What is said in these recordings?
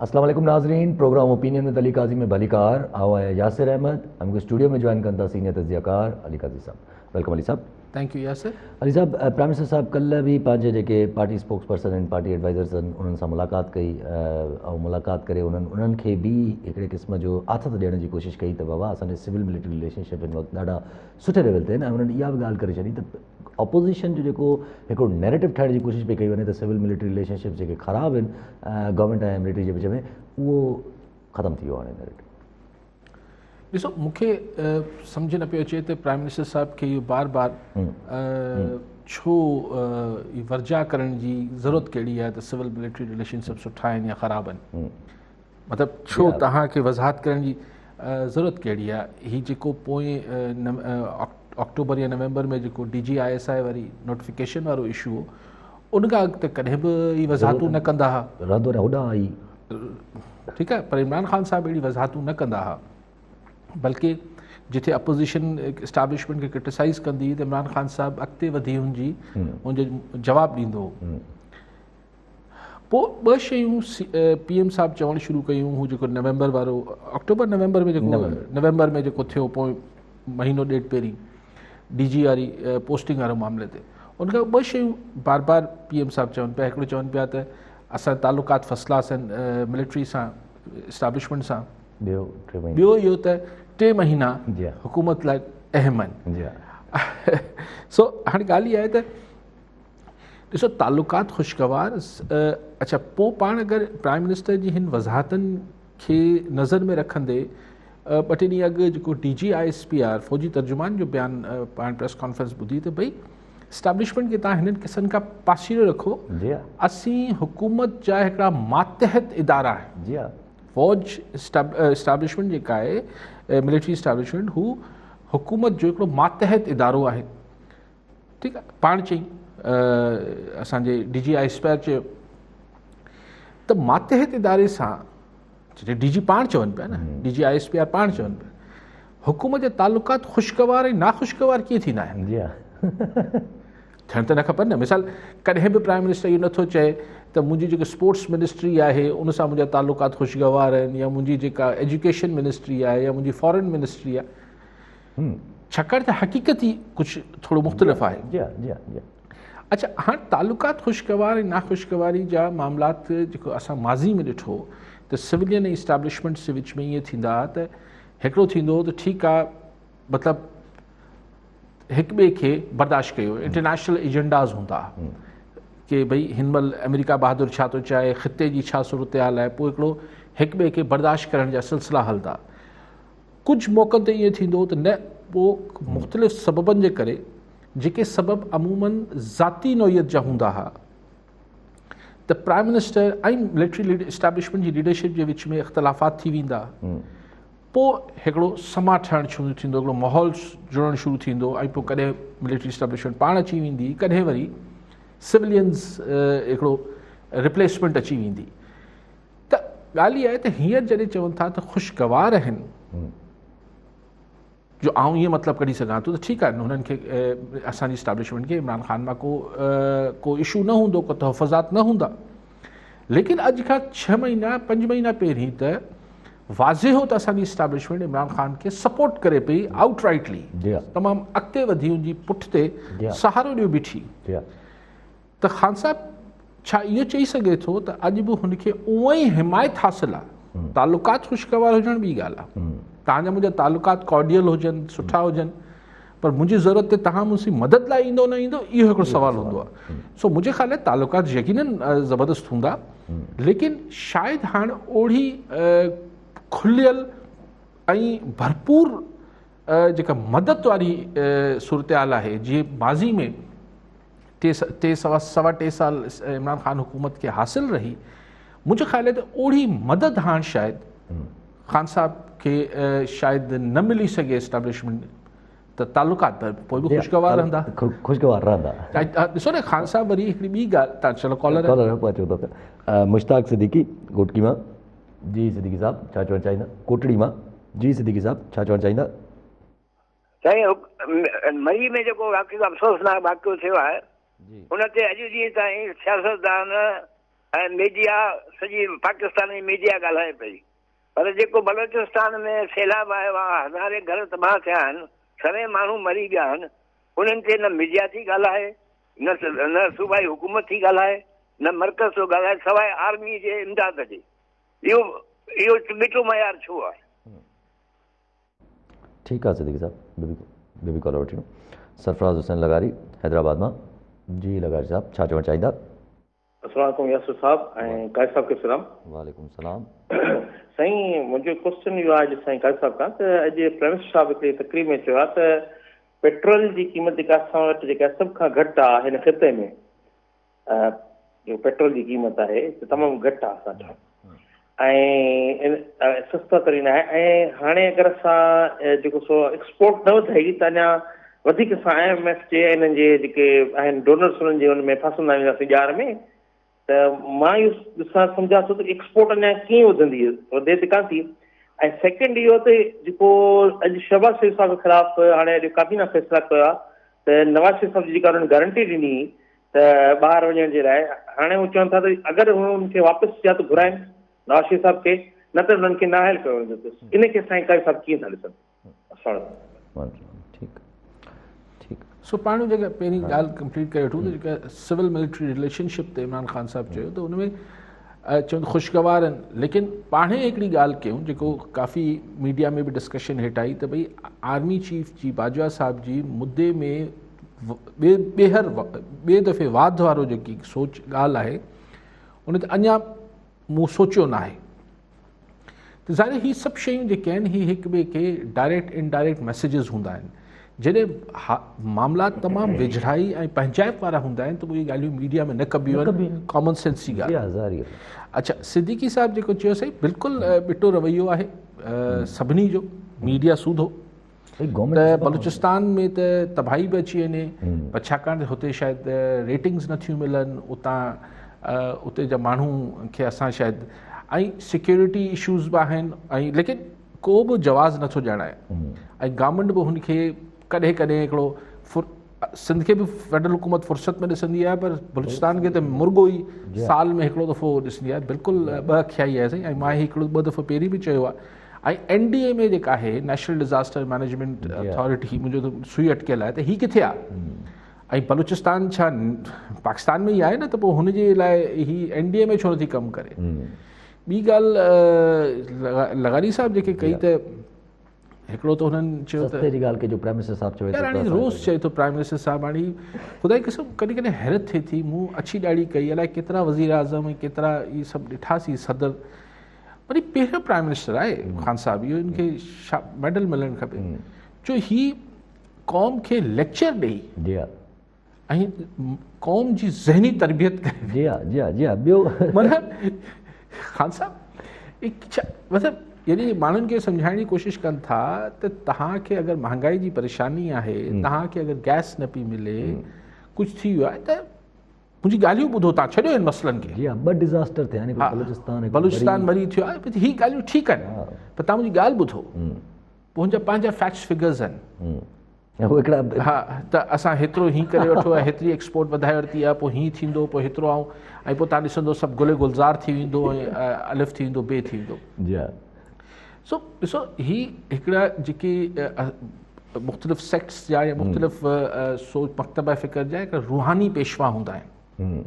अस्सलाम वालेकुम नाज़रीन, प्रोग्राम ओपिनियन में अली काजी में भलीकार आवा है यासिर अहमद। हमको स्टूडियो में ज्वाइन करता सीनियर तजियाकार अली काजी साहब। वेलकम अली साहब। Thank you Yasir. अली साहब, प्राइम मिनिस्टर साहब कल भी पंहिंजे जेके पार्टी स्पोक्स पर्सन आहिनि, पार्टी एडवाइज़र्स आहिनि, उन्हनि सां मुलाक़ात कई ऐं मुलाक़ात करे उन्हनि खे बि हिकिड़े क़िस्म जो आथत ॾियण जी कोशिशि कई त बाबा असांजे सिविल मिलिट्री रिलेशनशिप हिन वक़्तु ॾाढा सुठे लेवल ते आहिनि। ऐं उन्हनि इहा बि ॻाल्हि करे छॾी त अपोज़िशन जो जेको हिकिड़ो नैरेटिव ठाहिण जी कोशिशि पई कई वञे त सिविल मिलिट्री रिलेशनशिप जेके ख़राबु आहिनि गवर्नमेंट ऐं मिलिट्री जे विच में, उहो ख़तमु थी वियो हाणे नैरेटिव। ॾिसो, मूंखे सम्झ न पियो अचे त प्राइम मिनिस्टर साहब खे इहो बार बार छो वर्जा करण जी ज़रूरत कहिड़ी आहे त सिविल मिलिट्री रिलेशनशिप सुठा आहिनि या ख़राबु आहिनि। मतिलबु छो तव्हांखे वज़ाहत करण जी ज़रूरत कहिड़ी आहे। हीउ जेको पोइ अक्टूबर या नवंबर में जेको DGISI वारी नोटिफिकेशन वारो इशू हो, उन खां अॻु त कॾहिं बि हीअ वज़ाहतूं न कंदा हुआ। ठीकु आहे, पर इमरान ख़ान साहब अहिड़ी वज़ाहतूं न कंदा हुआ, बल्कि जिथे अपोज़िशन इस्टेब्लिशमेंट खे क्रिटिसाइज़ कंदी हुई त इमरान ख़ान साहब अॻिते वधी हुनजो जवाबु ॾींदो हो। पोइ ॿ शयूं PM साहब चवणु शुरू कयूं। हू जेको नवंबर वारो नवंबर में जेको थियो पोइ महीनो ॾेढ पहिरीं DG वारी पोस्टिंग वारो मामले ते, उनखां ॿ शयूं बार बार PM साहब चवनि पिया। हिकिड़ो चवनि पिया त असां तालुकात फसलास आहिनि मिलिट्री सां, इस्टेब्लिशमेंट सां। ॿियो इहो त 3 महीना हुकूमत लाइ अहम आहिनि। सो हाणे ॻाल्हि इहा आहे त ॾिसो, तालुकात ख़ुशगवार। अच्छा, पोइ पाण अगरि प्राइम मिनिस्टर जी हिन वज़ाहतनि खे नज़र में रखंदे 2-3 ॾींहं अॻु जेको DGISPR फ़ौजी तर्जुमान जो बयानु पाण प्रेस कॉन्फ्रेंस ॿुधी त भई इस्टेब्लिशमेंट खे तव्हां हिननि क़िस्मनि खां पासीरो रखो। असीं हुकूमत जा हिकिड़ा मातहत इदारा आहिनि। फ़ौज इस्टेब्लिशमेंट जेका आहे मिलिट्री इस्टेब्लिशमेंट, हू हुकूमत जो हिकिड़ो मातहत इदारो आहे। ठीकु आहे, पाण चई असांजे DGISPR चयो त मातहत इदारे सां, DG पाण चवनि पिया न, DGISPR पाण चवनि पिया, हुकूमत जे तालुकात ख़ुशगवार ऐं नाख़ुशगवार कीअं थींदा आहिनि। थियण त न खपनि न। मिसाल, कॾहिं बि प्राइम मिनिस्टर इहो नथो चए त मुंहिंजी जेकी स्पोर्ट्स मिनिस्ट्री आहे उन सां मुंहिंजा तालुकात ख़ुशगवार आहिनि, या मुंहिंजी जेका एजुकेशन मिनिस्ट्री आहे या मुंहिंजी फॉरेन मिनिस्ट्री आहे, छाकाणि त हक़ीक़त ई कुझु थोरो मुख़्तलिफ़ आहे। अच्छा, हाणे तालुकात ख़ुशगवार ऐं नाख़ुशगवारी जा मामलात जेको असां माज़ी में ॾिठो त सिविलियन ऐं इस्टेब्लिशमेंट जे विच में ईअं थींदा त हिकिड़ो थींदो त ठीकु आहे, मतिलबु हिक ॿिए खे बर्दाश्त कयो। इंटरनेशनल एजेंडाज़ हूंदा कि भई हिन महिल अमेरिका बहादुर छा थो चाहे, ख़िते जी छा सूरत हाल आहे, पोइ हिकिड़ो हिक ॿिए खे बर्दाश्त करण जा सिलसिला हलंदा। कुझु मौक़नि ते ईअं थींदो त न, पोइ मुख़्तलिफ़ सबबनि जे करे, जेके सबब अमूमन ज़ाती नौइयत जा हूंदा हुआ, त प्राइम मिनिस्टर ऐं मिलिट्री इस्टेब्लिशमेंट जी लीडरशिप जे विच में इख़्तिलाफ़ात थी वेंदा। पोइ हिकिड़ो समा ठहणु शुरू थींदो, हिकिड़ो माहौल जुड़णु शुरू थींदो, ऐं पोइ कॾहिं मिलिट्री इस्टेब्लिशमेंट पाण अची वेंदी, कॾहिं वरी सिविलियन्स हिकिड़ो रिप्लेसमेंट अची वेंदी। त ॻाल्हि इहा आहे त हींअर जॾहिं चवनि था त ख़ुशगवार आहिनि, जो आउं ईअं मतिलबु कढी सघां थो त ठीकु आहे, हुननि खे असांजी इस्टेब्लिशमेंट खे इमरान ख़ान मां को इशू न हूंदो, को तहफ़ुज़ात न हूंदा। लेकिन अॼु खां 6 महीना 5 महीना पहिरीं त वाज़े हो त असांजी इस्टेब्लिशमेंट इमरान ख़ान खे सपोर्ट करे पई, आउट राइटली तमामु अॻिते वधी, हुनजी पुठ ते सहारो ॾियो बीठी। त ख़ान साहब छा इहो चई सघे थो त अॼु बि हुनखे उहा ई हिमायत हासिलु आहे। तालुकात ख़ुशगवार हुजण ॿी ॻाल्हि आहे, तव्हांजा मुंहिंजा तालुकात कॉर्डियल हुजनि, सुठा हुजनि, पर मुंहिंजी ज़रूरत ते तव्हां मुंहिंजी मदद लाइ ईंदो न ईंदो, इहो हिकिड़ो सुवालु हूंदो आहे। सो मुंहिंजे ख़्याल में तालुकात यकीनन ज़बरदस्त हूंदा, लेकिन शायदि हाणे ओड़ी खुलियल ऐं भरपूर जेका मदद वारी सूरत हाल आहे, जीअं माज़ी में 2.25 साल इमरान ख़ान हुकूमत खे हासिल रही, मुंहिंजे ख़्याल में त ओड़ी मदद हाणे शायदि ख़ान साहब खे शायदि न मिली सघे इस्टेब्लिशमेंट, त तालुकात पोइ बि ख़ुशगवार रहंदा। ॾिसो न, ख़ान साहब वरी हिकिड़ी ॿी ॻाल्हि, तव्हां चलो कॉलर मुश्ताक सिद्दीकी घोटकी मां। जी सिद्दीकी साहब छा चवणु चाहींदा? कोटड़ी मां। जी सिद्दीकी साहब छा चवणु चाहींदा? साईं, मई में जेको वाक़ियो अफ़सोसनाक वाक़ियो थियो आहे, उन ते अॼु ॾींहं ताईं सियासतदान ऐं मीडिया सॼी पाकिस्तानी मीडिया ॻाल्हाए पई, पर जेको बलोचिस्तान में सैलाब आयो आहे, हज़ारे घर तबाह थिया आहिनि, सवे माण्हू मरी विया आहिनि, उन्हनि ते न मीडिया थी ॻाल्हाए, न सूबाई हुकूमत थी ॻाल्हाए, न मर्कज़ थो ॻाल्हाए, सवाइ आर्मी जे इमदाद जे। इहो मिठो मयार छो आहे? ठीकु आहे सिद्दीकी साहब, ॿियो बि कॉल वठूं। सरफराज़ हुसैन लगारी हैदराबाद मां। जी लगारी साहब, छा चवणु चाहींदा? अस्सलाम वालेकुम यासर साहब ऐं काज़ी साहब खे सलाम। वालेकुम सलाम। साईं, मुंहिंजो क्वेश्चन इहो आहे साईं काज़ी साहब खां, त अॼु प्राइम मिनिस्टर साहब हिकिड़ी तकरीर में चयो आहे त पेट्रोल जी क़ीमत जेका असां वटि जेका सभ खां घटि आहे हिन ख़िते में, जो पेट्रोल जी क़ीमत आहे त तमामु घटि आहे असां वटि, ऐं सस्ता तरीन आहे। ऐं हाणे अगरि असां जेको सो एक्सपोर्ट न वधाई त अञा वधीक असां IMF जे इन्हनि जे जेके आहिनि डोनर्स उन्हनि जे हुन में फासंदा वेंदासीं ॼाण में। त मां इहो ॾिसां सम्झां थो त एक्सपोर्ट अञा कीअं वधंदी, वधे त कान थी। ऐं सेकेंड इहो त जेको अॼु शहबाज़ शरीफ़ साहब जे ख़िलाफ़ु हाणे अॼु काबीना फ़ैसिला कयो आहे त नवाज़ शरीफ़ साहब जी जेका हुननि गारंटी ॾिनी त ॿाहिरि वञण जे लाइ, हाणे हू चवनि था त अगरि हुनखे वापसि या त घुराइनि नवाज़ शरीफ़ साहब खे, न त हुननि खे नाहिल कयो वेंदो अथसि। इन खे साईं काज़ी साहब कीअं था ॾिसनि? सो पाण जेका पहिरीं ॻाल्हि कंप्लीट करे वठूं त जेका सिविल मिलिट्री रिलेशनशिप ते इमरान ख़ान साहब चयो त हुन में चवनि ख़ुशगवार आहिनि, लेकिन पाणे हिकिड़ी ॻाल्हि कयूं जेको काफ़ी मीडिया में बि डिस्कशन हेठि आई त भई आर्मी चीफ जी बाजवा साहब जी मुद्दे में ॿिए दफ़े वाद वारो जेकी सोच ॻाल्हि आहे उन ते अञा मूं सोचियो न आहे। त ज़ाहिर हीअ सभु शयूं जेके आहिनि हीअ हिक ॿिए खे डायरेक्ट इनडायरेक्ट मैसेजिस हूंदा आहिनि। जॾहिं मामला तमामु वेझड़ाई ऐं पंहिंजाइप वारा हूंदा आहिनि त उहे ॻाल्हियूं मीडिया में न कबियूं आहिनि, कॉमन सेंस जी ॻाल्हि। अच्छा, सिद्दीकी साहब जेको चयो सही, बिल्कुलु ॿिटो रवैयो आहे सभिनी जो, मीडिया सूधो। त बलूचिस्तान में त तबाही बि अची वञे, पर छाकाणि त हुते शायदि रेटिंग्स नथियूं मिलनि, उते जा माण्हू खे असां शायदि, ऐं सिक्योरिटी इशूज़ बि आहिनि, ऐं लेकिन को बि जवाज़ नथो ॼाणाए। ऐं गवर्नमेंट बि हुनखे कॾहिं कॾहिं हिकिड़ो सिंध खे बि फेडरल हुकूमत फ़ुर्सत में ॾिसंदी आहे, पर बलूचिस्तान खे त मुर्गो ई साल में हिकिड़ो दफ़ो ॾिसंदी आहे। बिल्कुलु ॿ अखियाई आहे साईं। ऐं मां हिकिड़ो ॿ दफ़ो पहिरीं बि चयो आहे। ऐं NDA में जेका आहे नेशनल डिज़ास्टर मैनेजमेंट अथॉरिटी, मुंहिंजो त सुई अटकियल आहे त हीअ किथे आहे? ऐं बलूचिस्तान छा पाकिस्तान में ई आहे न, त पोइ हुनजे लाइ हीअ NDA में छो नथी कमु करे? ॿी ॻाल्हि लगारी साहब जेके कई त हिकिड़ो त हुननि चयो त हाणे रोज़ चए थो प्राइम मिनिस्टर साहब, हाणे ख़ुदा जी क़िस्म कॾहिं कॾहिं हैरत थिए थी। मूं अछी ॾाढ़ी कई, अलाए केतिरा वज़ीर आज़म ऐं केतिरा इहे सभु ॾिठासीं सदर, वरी पहिरियों प्राइम मिनिस्टर आहे ख़ान साहब, इहो हिनखे मेडल मिलणु खपे। जो ही क़ौम खे लेक्चर ॾेई ऐं क़ौम जी ज़हनी तरबियत करे, मतिलबु ख़ान साहब मतिलबु यानी माण्हुनि खे सम्झाइण जी कोशिशि कनि था त तव्हांखे अगरि महांगाई जी परेशानी आहे, तव्हांखे अगरि गैस न पई मिले, कुझु थी वियो आहे त मुंहिंजी ॻाल्हियूं ॿुधो, तव्हां छॾियो हिन मसइलनि खे। ॿ डिज़ास्टर थिया आहिनि, बलूचिस्तान मरी थियो आहे, हीअ ॻाल्हियूं ठीकु आहिनि, पर तव्हां मुंहिंजी ॻाल्हि ॿुधो। पोइ हुनजा पंहिंजा फैक्ट्स फिगर्स आहिनि। हा, त असां हेतिरो हीअं करे वठो आहे, हेतिरी एक्सपोर्ट वधाए वरिती आहे, पोइ हीअं थींदो, पोइ हेतिरो ऐं पोइ तव्हां ॾिसंदो सभु गुल गुलज़ार थी वेंदो, ऐं अलिफ़ थी वेंदो, बे थी वेंदो। सो ॾिसो, हीअ हिकिड़ा जेके मुख़्तलिफ़ सेक्ट्स जा या मुख़्तलिफ़ सोच मकतबा फ़िक्र जा हिकिड़ा रूहानी पेशवा हूंदा आहिनि।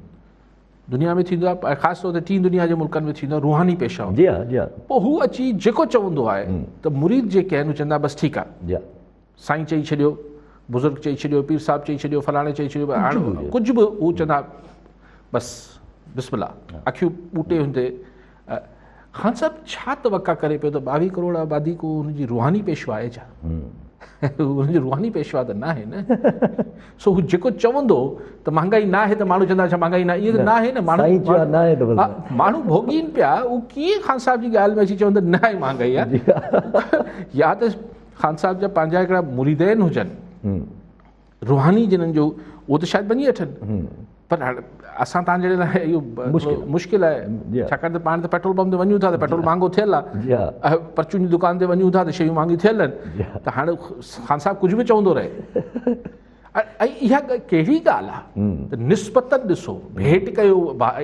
दुनिया में थींदो आहे, ख़ासि तौर ते टीं दुनिया जे मुल्कनि में थींदो आहे रूहानी पेशवा। पोइ हू अची जेको चवंदो आहे त मुरीद जेके आहिनि हू चवंदा बसि ठीकु आहे, साईं चई छॾियो, बुज़ुर्ग चई छॾियो, पीर साहिब चई छॾियो, फलाणे चई छॾियो, हाणे कुझु बि हू चवंदा बसि बिस्मिल्लाह, अखियूं ॿूटे हूंदे। ख़ान साहब छा तवका करे पियो त 22 करोड़ आबादी को हुनजी रूहानी पेशवा आहे छा? हुनजी रूहानी पेशवा त न आहे न। सो हू जेको चवंदो त महांगाई न आहे त माण्हू चवंदा छा महांगाई न, इहे त न आहे न, माण्हू भोॻीनि पिया। उहो कीअं ख़ान साहब जी ॻाल्हि में अची चवंदा न आहे महांगाई आहे? या त ख़ान साहब जा पंहिंजा हिकिड़ा मुरीदैन हुजनि रूहानी जिन्हनि जो, उहो त शायदि वञी वठनि, पर असां तव्हांजे लाइ इहो मुश्किल आहे, छाकाणि त पाण त पेट्रोल पंप ते वञूं था त पेट्रोल महांगो थियल आहे, परचून जी दुकान ते वञूं था त शयूं महांगियूं थियल आहिनि। त हाणे ख़ान साहब कुझु बि चवंदो रहे। ऐं इहा कहिड़ी ॻाल्हि आहे त निस्बतन ॾिसो भेट कयो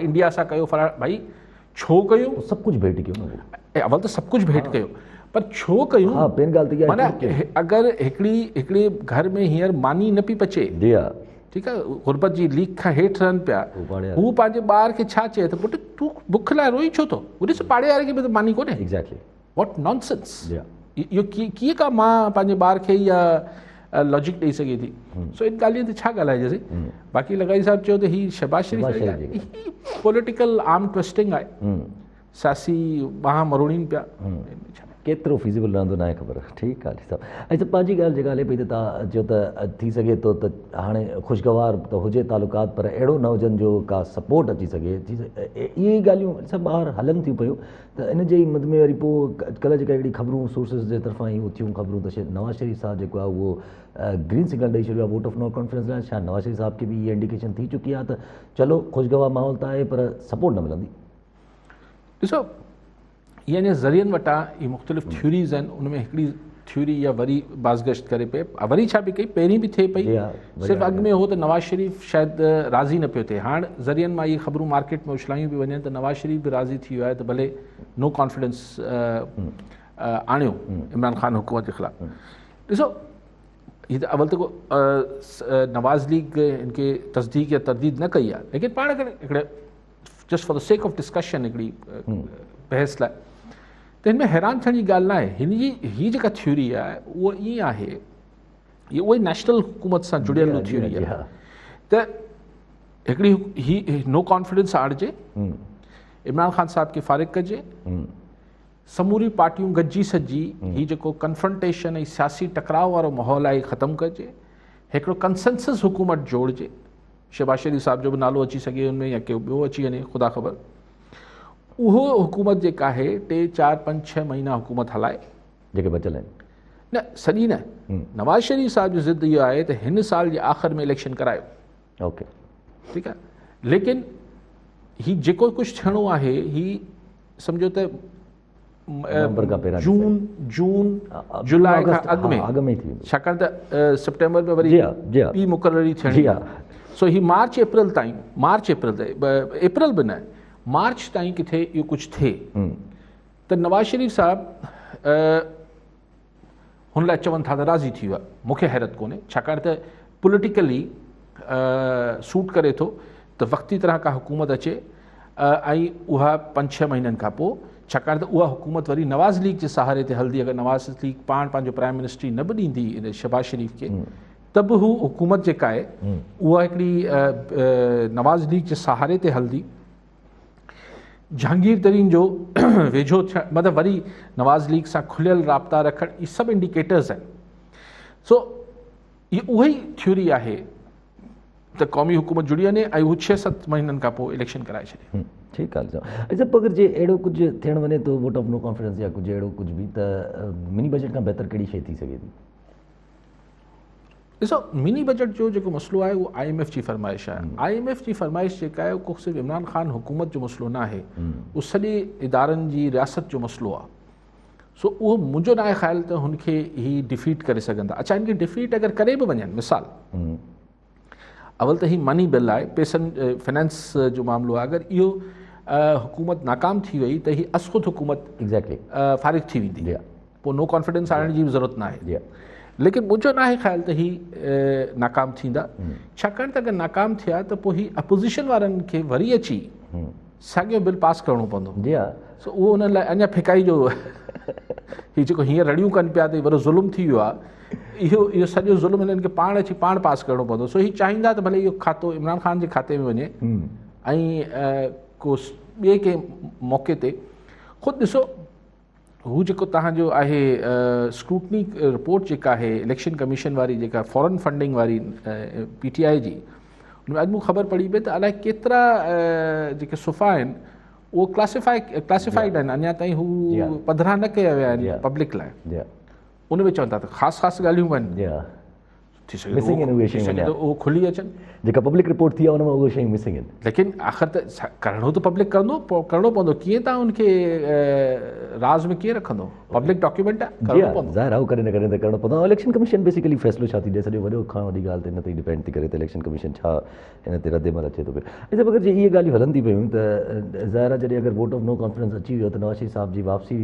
इंडिया सां कयो भाई छो कयो सभु कुझु भेट कयो न अवल त सभु कुझु भेट कयो पर छो कयूं हाँ पेन ॻाल्हि त माना अगरि हिकिड़े घर में हींअर मानी न पई पचे जी हा ठीकु आहे गुरबत जी लीक खां हेठि रहनि पिया हू पंहिंजे ॿार खे छा चए त पुटु तूं बुख लाइ रोई छो थो ॾिस पाड़े वारे खे बि त मानी कोन्हे एग्ज़ैक्टली वॉट नॉनसेंस इहो कीअं का मां पंहिंजे ॿार खे इहा लॉजिक ॾेई सघे थी सो इन ॻाल्हियुनि ते छा ॻाल्हाइजे बाक़ी लगाई साहिबु चयो त हीअ शहबाज शरीफ़ पॉलिटिकल आर्म ट्विस्टिंग आहे सियासी ॿाह मरोड़ीनि पिया केतिरो फिज़िबल रहंदो न आहे ख़बर ठीकु आहे सभु ऐं त पंहिंजी ॻाल्हि जेका हले पई त तव्हां चयो त थी सघे थो त हाणे ख़ुशगवार त हुजे तालुकात पर अहिड़ो न हुजनि जो का सपोर्ट अची सघे इहे ॻाल्हियूं सभु ॿाहिरि हलनि थियूं पियूं त इन जे ई मद में वरी पोइ कल्ह जेका हिकिड़ी ख़बरूं सोर्सिस जे तरफ़ां ई थियूं ख़बरूं त नवाज़ शरीफ़ साहब जेको आहे उहो ग्रीन सिग्नल ॾेई छॾियो आहे वोट ऑफ नो कॉन्फिडेंस लाइ छा नवाज़ शरीफ़ साहब खे बि इहा इंडिकेशन थी चुकी आहे त चलो ख़ुशगवार माहौल त आहे पर सपोर्ट न मिलंदी ॾिसो इहा अञा ज़रियनि वटां इहे मुख़्तलिफ़ थ्योरीज़ आहिनि उन में हिकिड़ी थ्योरी इहा वरी बाज़गश्त करे पई वरी छा पई कई पहिरीं बि थिए पई सिर्फ़ु अॻु में हो त नवाज़ शरीफ़ शायदि राज़ी न पियो थिए हाणे ज़रियनि मां इहे ख़बरूं मार्केट में उछलायूं पई वञनि त नवाज़ शरीफ़ बि राज़ी थी वियो आहे त भले नो कॉन्फिडेंस आणियो इमरान ख़ान हुकूमत जे ख़िलाफ़ु ॾिसो हीअ त अवल त नवाज़ लीग हिनखे तस्दीक या तरदीद न कई आहे लेकिन पाण खे हिकिड़े just for the sake of discussion हिकिड़ी बहस लाइ त हिन में हैरान थियण जी ॻाल्हि न आहे हिन जी हीअ जेका थ्योरी आहे उहा ईअं आहे इहा उहा ई नेशनल हुकूमत सां जुड़ियल थ्योरी आहे त हिकिड़ी ही नो कॉन्फिडेंस आणिजे इमरान ख़ान साहब खे फ़ारिग़ कजे समूरी पार्टियूं गॾिजी सजी हीउ जेको कन्फ्रंटेशन ऐं सियासी टकराव वारो माहौल आहे ख़तमु कजे हिकिड़ो कंसेंसस हुकूमत जोड़िजे शहबाज शरीफ़ साहब जो बि नालो अची सघे हुन में या के ॿियो अची वञे ख़ुदा ख़बर उहो हुकूमत जेका आहे 3, 4, 5, 6 महीना हुकूमत हलाए जेके बचियल आहिनि न सॼी न नवाज़ शरीफ़ साहब जो ज़िद इहो आहे त हिन साल जे आख़िर में इलेक्शन करायो ओके ठीकु आहे लेकिन हीउ जेको कुझु थियणो आहे हीउ सम्झो त जून जुलाई खां अॻु में छाकाणि त सेप्टेंबर में वरी ॿी मुक़ररी थियणी आहे सो हीउ मार्च अप्रैल ताईं अप्रैल बि न मार्च ताईं किथे इहो कुझु थिए त नवाज़ शरीफ़ साहब हुन लाइ चवनि था त राज़ी थी वियो आहे मूंखे हैरत कोन्हे छाकाणि त पॉलिटिकली सूट करे थो त वक़्ती तरह का हुकूमत अचे ऐं उहा 5-6 महीननि खां पोइ छाकाणि त उहा हुकूमत वरी नवाज़ लीग जे सहारे ते हलंदी अगरि नवाज़ लीग पाण पंहिंजो प्राइम मिनिस्ट्री न बि ॾींदी शहबाज शरीफ़ खे त बि हू हुकूमत जेका आहे उहा हिकिड़ी नवाज़ लीग जे सहारे ते हलंदी जहांगीर तरीन जो वेझो थियणु मतिलबु वरी नवाज़ लीग सां खुलियल राब्ता रखणु इहे सभु इंडिकेटर्स आहिनि सो इहा उहा ई थ्योरी आहे त क़ौमी हुकूमत जुड़ी वञे ऐं हू 6-7 महीननि खां पोइ इलेक्शन कराए छॾे ठीकु आहे सभु अगरि जे अहिड़ो कुझु थियणु वञे थो वोट ऑफ नो कॉन्फिडेंस या कुझु अहिड़ो कुझु बि त मिनी बजट खां बहितर कहिड़ी शइ थी सघे थी ॾिसो मिनी बजट जो जेको मसइलो आहे उहो IMF जी फरमाइश आहे IMF जी फरमाइश जेका आहे उहो सिर्फ़ु इमरान ख़ान हुकूमत जो मसइलो न आहे उहो सॼे इदारनि जी रियासत जो मसइलो आहे सो उहो मुंहिंजो न आहे ख़्यालु त हुनखे हीउ डिफीट करे सघंदा अच्छा हिनखे डिफीट अगरि करे बि वञनि मिसाल अवल त हीउ मनी बिल आहे पैसनि फाइनेंस जो मामिलो आहे अगरि इहो हुकूमत नाकाम थी वई त हीअ असख़ुद हुकूमत एग्ज़ैक्टली फ़ारिग़ थी वेंदी पोइ नो कॉन्फिडेंस आणण जी बि ज़रूरत न आहे लेकिन मुंहिंजो न आहे ख़्यालु त हीउ नाकाम थींदा छाकाणि त अगरि नाकाम थिया त पोइ हीउ अपोज़िशन वारनि खे वरी अची साॻियो बिल पास करिणो पवंदो जी हा सो उहो उन लाइ अञा फिकाई जो हीउ जेको हींअर रड़ियूं कनि पिया त वॾो ज़ुल्म थी वियो आहे इहो सॼो ज़ुल्म हिननि खे पाण अची पाण पास करिणो पवंदो सो हीउ चाहींदा त भले इहो खातो इमरान ख़ान जे खाते में वञे ऐं को ॿिए कंहिं मौक़े ते ख़ुदि ॾिसो हू जेको तव्हांजो आहे स्क्रूटनी रिपोर्ट जेका आहे इलेक्शन कमीशन वारी जेका फॉरेन फंडिंग वारी PTI जी हुन में अॼु मूंखे ख़बर पड़ी पई त अलाए केतिरा जेके सुफ़ा आहिनि उहो क्लासिफाइड आहिनि अञा ताईं हू पधरा न कया विया आहिनि पब्लिक लाइ उन में चवनि था त ख़ासि ॻाल्हियूं आहिनि थी सघे उहो खुली अचनि जेका पब्लिक रिपोर्ट थी आहे उन में उहे शयूं मिसिंग आहिनि लेकिन आख़िर त करिणो त पब्लिक करिणो पवंदो कीअं तव्हां उनखे राज़ में कीअं रखंदो, पब्लिक डॉक्यूमेंट आहे, जी करणो हा, पवंदो। ज़ाहिर आहे करे न करे त करिणो पवंदो। इलेक्शन कमीशन बेसिकली फ़ैसिलो छा थी ॾिए, सॼो वॾो खां वॾी ॻाल्हि त इन ते डिपेंड थी करे त इलेक्शन कमीशन छा हिन ते रद्देमल अचे थो पियो। ऐं अगरि जे इहे ॻाल्हियूं हलनि थी पियूं त ज़ाहिर आहे जॾहिं अगरि वोट ऑफ नो कॉन्फिडेंस अची वियो त नवाज़ शरीफ़ साहब जी वापसी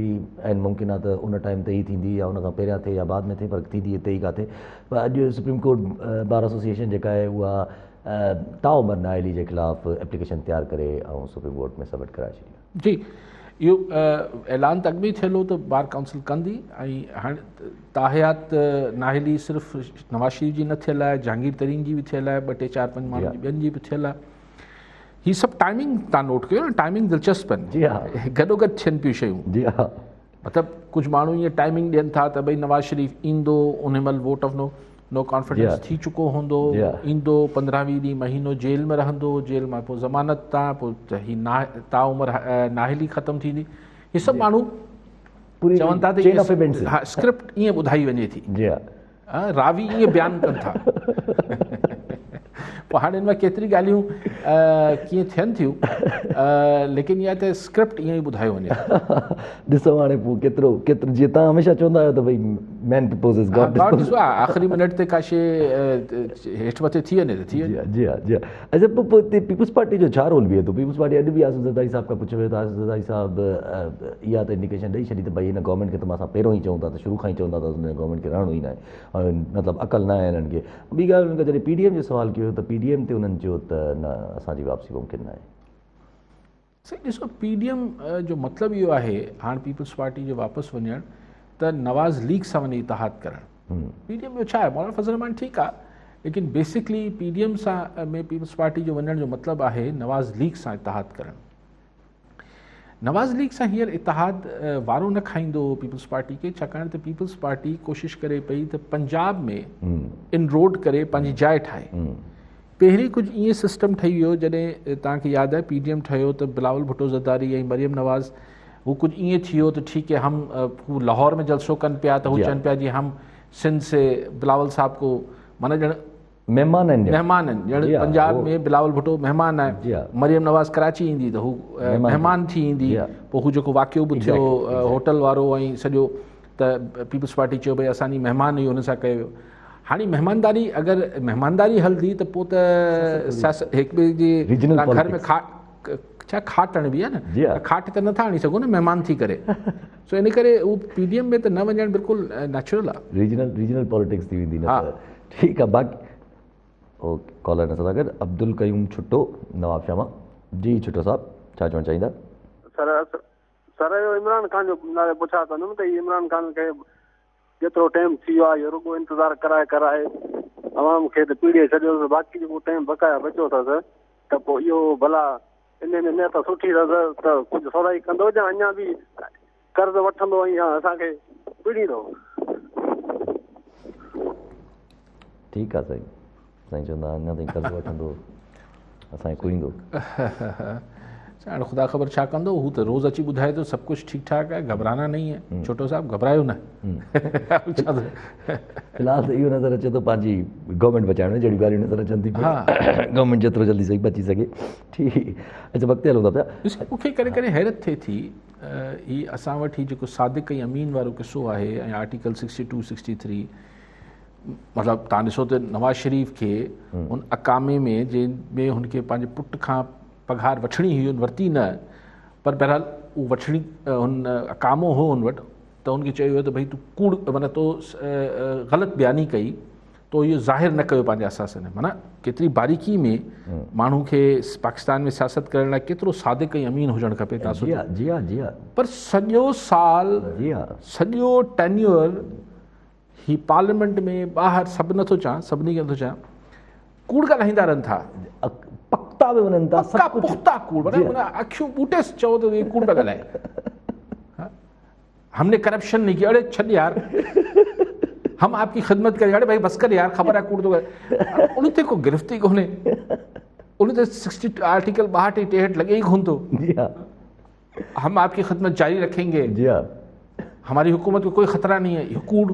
आहिनि मुमकिन आहे त उन टाइम ते ई थींदी, या उन खां पहिरियां थिए या बाद में थिए, पर थींदी हिते ई काथे। पर अॼु सुप्रीम कोर्ट बार एसोसिएशन जेका आहे उहा ताउमर नाअहली जे ख़िलाफ़ु एप्लीकेशन तयारु करे ऐं सुप्रीम कोर्ट में सबमिट कराए छॾी। जी, इहो ऐलान त अॻु में ई थियलु हो त बार काउंसिल कंदी, ऐं हाणे ताहयात नाअहली सिर्फ़ु नवाज़ शरीफ़ जी न थियल आहे, जहांगीर तरीन जी बि थियल आहे, 2 टे 4 5 माण्हुनि जी ॿियनि जी बि थियल आहे। हीअ सभु टाइमिंग तव्हां नोट कयो न, टाइमिंग दिलचस्प आहिनि। जी हा, गॾोगॾु थियनि पियूं शयूं। जी हा, मतिलबु कुझु माण्हू ईअं टाइमिंग ॾियनि था त भई नवाज़ शरीफ़ ईंदो, उन महिल वोट ऑफ नो कॉन्फिडेंस थी चुको हूंदो, ईंदो 15-20 ॾींहं महीनो जेल में रहंदो, जेल मां पोइ ज़मानत तां, पोइ त ही ताउमिरि नाअहली ख़तमु थींदी। हे सभु माण्हू चवनि था त हा स्क्रिप्ट ईअं ॿुधाई वञे थी, जी हा, रावी ईअं बयानु कनि था। पोइ हाणे हिन में केतिरी ॻाल्हियूं कीअं थियनि थियूं, लेकिन इहा त स्क्रिप्ट ईअं ई ॿुधायो वञे। ॾिसो हाणे पोइ केतिरो जीअं तव्हां हमेशह चवंदा आहियो त भई मैन प्रपोज़िस गॉड डिस्पोज़िस। आख़िरी मिनट ते का शइ हेठि मथे थी वञे त थी वञे। जी हा, जी हा। अच्छा, पोइ हिते पीपुल्स पार्टी जो छा रोल बीहे थो? पीपुल्स पार्टी अॼु बि आसिफ़ ज़रदारी साहब खां पुछियो वियो त आसिफ़ ज़रदारी साहब इहा त इंडिकेशन ॾेई छॾी त भई हिन गवर्नमेंट खे त असां पहिरियों ई चऊं था, त शुरू खां ई चवंदा त हुन गवर्नमेंट खे रहणो ई न आहे, ऐं मतिलबु अकल न आहे हिननि खे। ॿी ॻाल्हि हुननि जॾहिं PDM जो सुवालु कयो त PDM ते उन्हनि चयो त न, असांजी वापसी मुमकिन न आहे। सही ॾिसो, PDM जो मतिलबु इहो आहे हाणे पीपुल्स पार्टी जो वापसि वञणु त नवाज़ लीग सां वञी इतिहाद करणु। PDM जो छा आहे, मौलाना फज़ल रहमान ठीकु आहे, लेकिन बेसिकली PDM सां में पीपुल्स पार्टी जो वञण जो मतिलबु आहे नवाज़ लीग सां इतिहाद करणु। नवाज़ लीग सां हींअर इतिहाद वारो न खाईंदो पीपुल्स पार्टी खे, छाकाणि त पीपुल्स पार्टी कोशिशि करे पई त पंजाब में इनरोड करे पंहिंजी जाइ ठाहे। पहिरीं कुझु ईअं सिस्टम ठही वियो, जॾहिं तव्हांखे यादि आहे PDM ठहियो त बिलावल भुट्टो ज़रदारी ऐं मरियम नवाज़, हू कुझु ईअं थी वियो त ठीकु है, हम हू लाहौर में जलसो कनि पिया त हू चवनि पिया जी हम सिंध से बिलावल साहब को, माना ॼण महिमान आहिनि, ॼण पंजाब में बिलावल भुट्टो महिमान आहे, मरियम नवाज़ कराची ईंदी त हू महिमान थी ईंदी। पोइ हू जेको वाक़ियो बि थियो होटल वारो ऐं सॼो, त पीपुल्स पार्टी चयो भई असांजी महिमान हुई, हुन सां कयो। हाणे महिमानदारी अगरि महिमानदारी हलंदी त पोइ त सियासत हिक ॿिए जे घर में खाट आणबी आहे न, खाट त नथा आणी सघूं न महिमान थी करे। सो इन करे उहो PDM में त न वञणु बिल्कुलु नेचुरल आहे। रीजनल पॉलिटिक्स थी वेंदी न। ठीकु आहे, बाक़ी ओके, कॉलर नज़र अगरि अब्दुल कयूम छुट्टो नवाबशाह मां। जी छुट्टो साहब, छा चवणु चाहींदा? सर इहो इमरान खान जो पुछा कंदुमि त इमरान खान खे जेतिरो टाइम थी वियो आहे, इहो रुॻो इंतज़ारु कराए अवाम खे त पीड़े छॾियोसि, बाक़ी जेको टाइम बक़ाया बचियो अथसि त पोइ इहो भला इन में न त सुठी अथसि त कुझु सौदाई कंदो या अञा बि कर्ज़ु वठंदो ऐं असांखे पीड़ींदो? ठीकु आहे साईं चवंदा अञा ताईं कर्ज़ु वठंदो, असांखे कुईंदो। हाणे ख़ुदा ख़बर छा कंदो, हू त रोज़ अची ॿुधाए थो सभु कुझु ठीकु ठाक आहे, घबराना नहीं है। छोटो साहब घबरायो न। फ़िलहाल त इहो नज़र अचे थो पंहिंजी गवर्नमेंट बचाइण में जहिड़ी ॻाल्हियूं नज़र अचनि थी, गवर्नमेंट जेतिरो जल्दी सही बची सघे। ठीकु, अच्छा वक़्तु हलूं था पिया। मूंखे करे करे हैरत थिए थी, ही असां वटि जेको सादिक ऐं अमीन वारो किसो आहे ऐं आर्टिकल 62, 63, मतिलबु तव्हां ॾिसो त नवाज़ शरीफ़ खे हुन अकामे में जंहिंमें हुनखे पंहिंजे पुट खां पघार वठणी हुई, हुन वरिती न, पर बहरहाल उहो वठणी हुन अकामो हो हुन वटि, त हुनखे चयो वियो त भई तूं कूड़, माना तो ग़लति बयानी कई, तो इहो ज़ाहिर न कयो पंहिंजे असास में। माना केतिरी बारीकी में माण्हू खे पाकिस्तान में सियासत करण लाइ केतिरो सादिक ऐं अमीन हुजणु खपे। तव्हां सोचो, जी हा, पर सॼो साल, सॼो टेन्योर ही पार्लियामेंट में ॿाहिरि सभु नथो चवां, सभिनी खे नथो चवां, कूड़ ॻाल्हाईंदा रहनि था, पक्ता बि वञनि था, पुख्ता कूड़, अखियूं ॿूटे चओ त कूड़ पिया ॻाल्हाए। हमने करप्शन नहीं किया, अरे छॾ यार, हम आपकी खिदमत करें, अरे भाई बस कर यार, ख़बर आहे कूड़ थो करे। उन ते को गिरफ़्ती कोन्हे, उन ते 60 आर्टिकल 62 63 लॻे ई कोन थो। हम आपकी खिदमत जारी रखेंगे, जी हाँ, हमारी हुकूमत को कोई खतरा नहीं है, ये कूड़।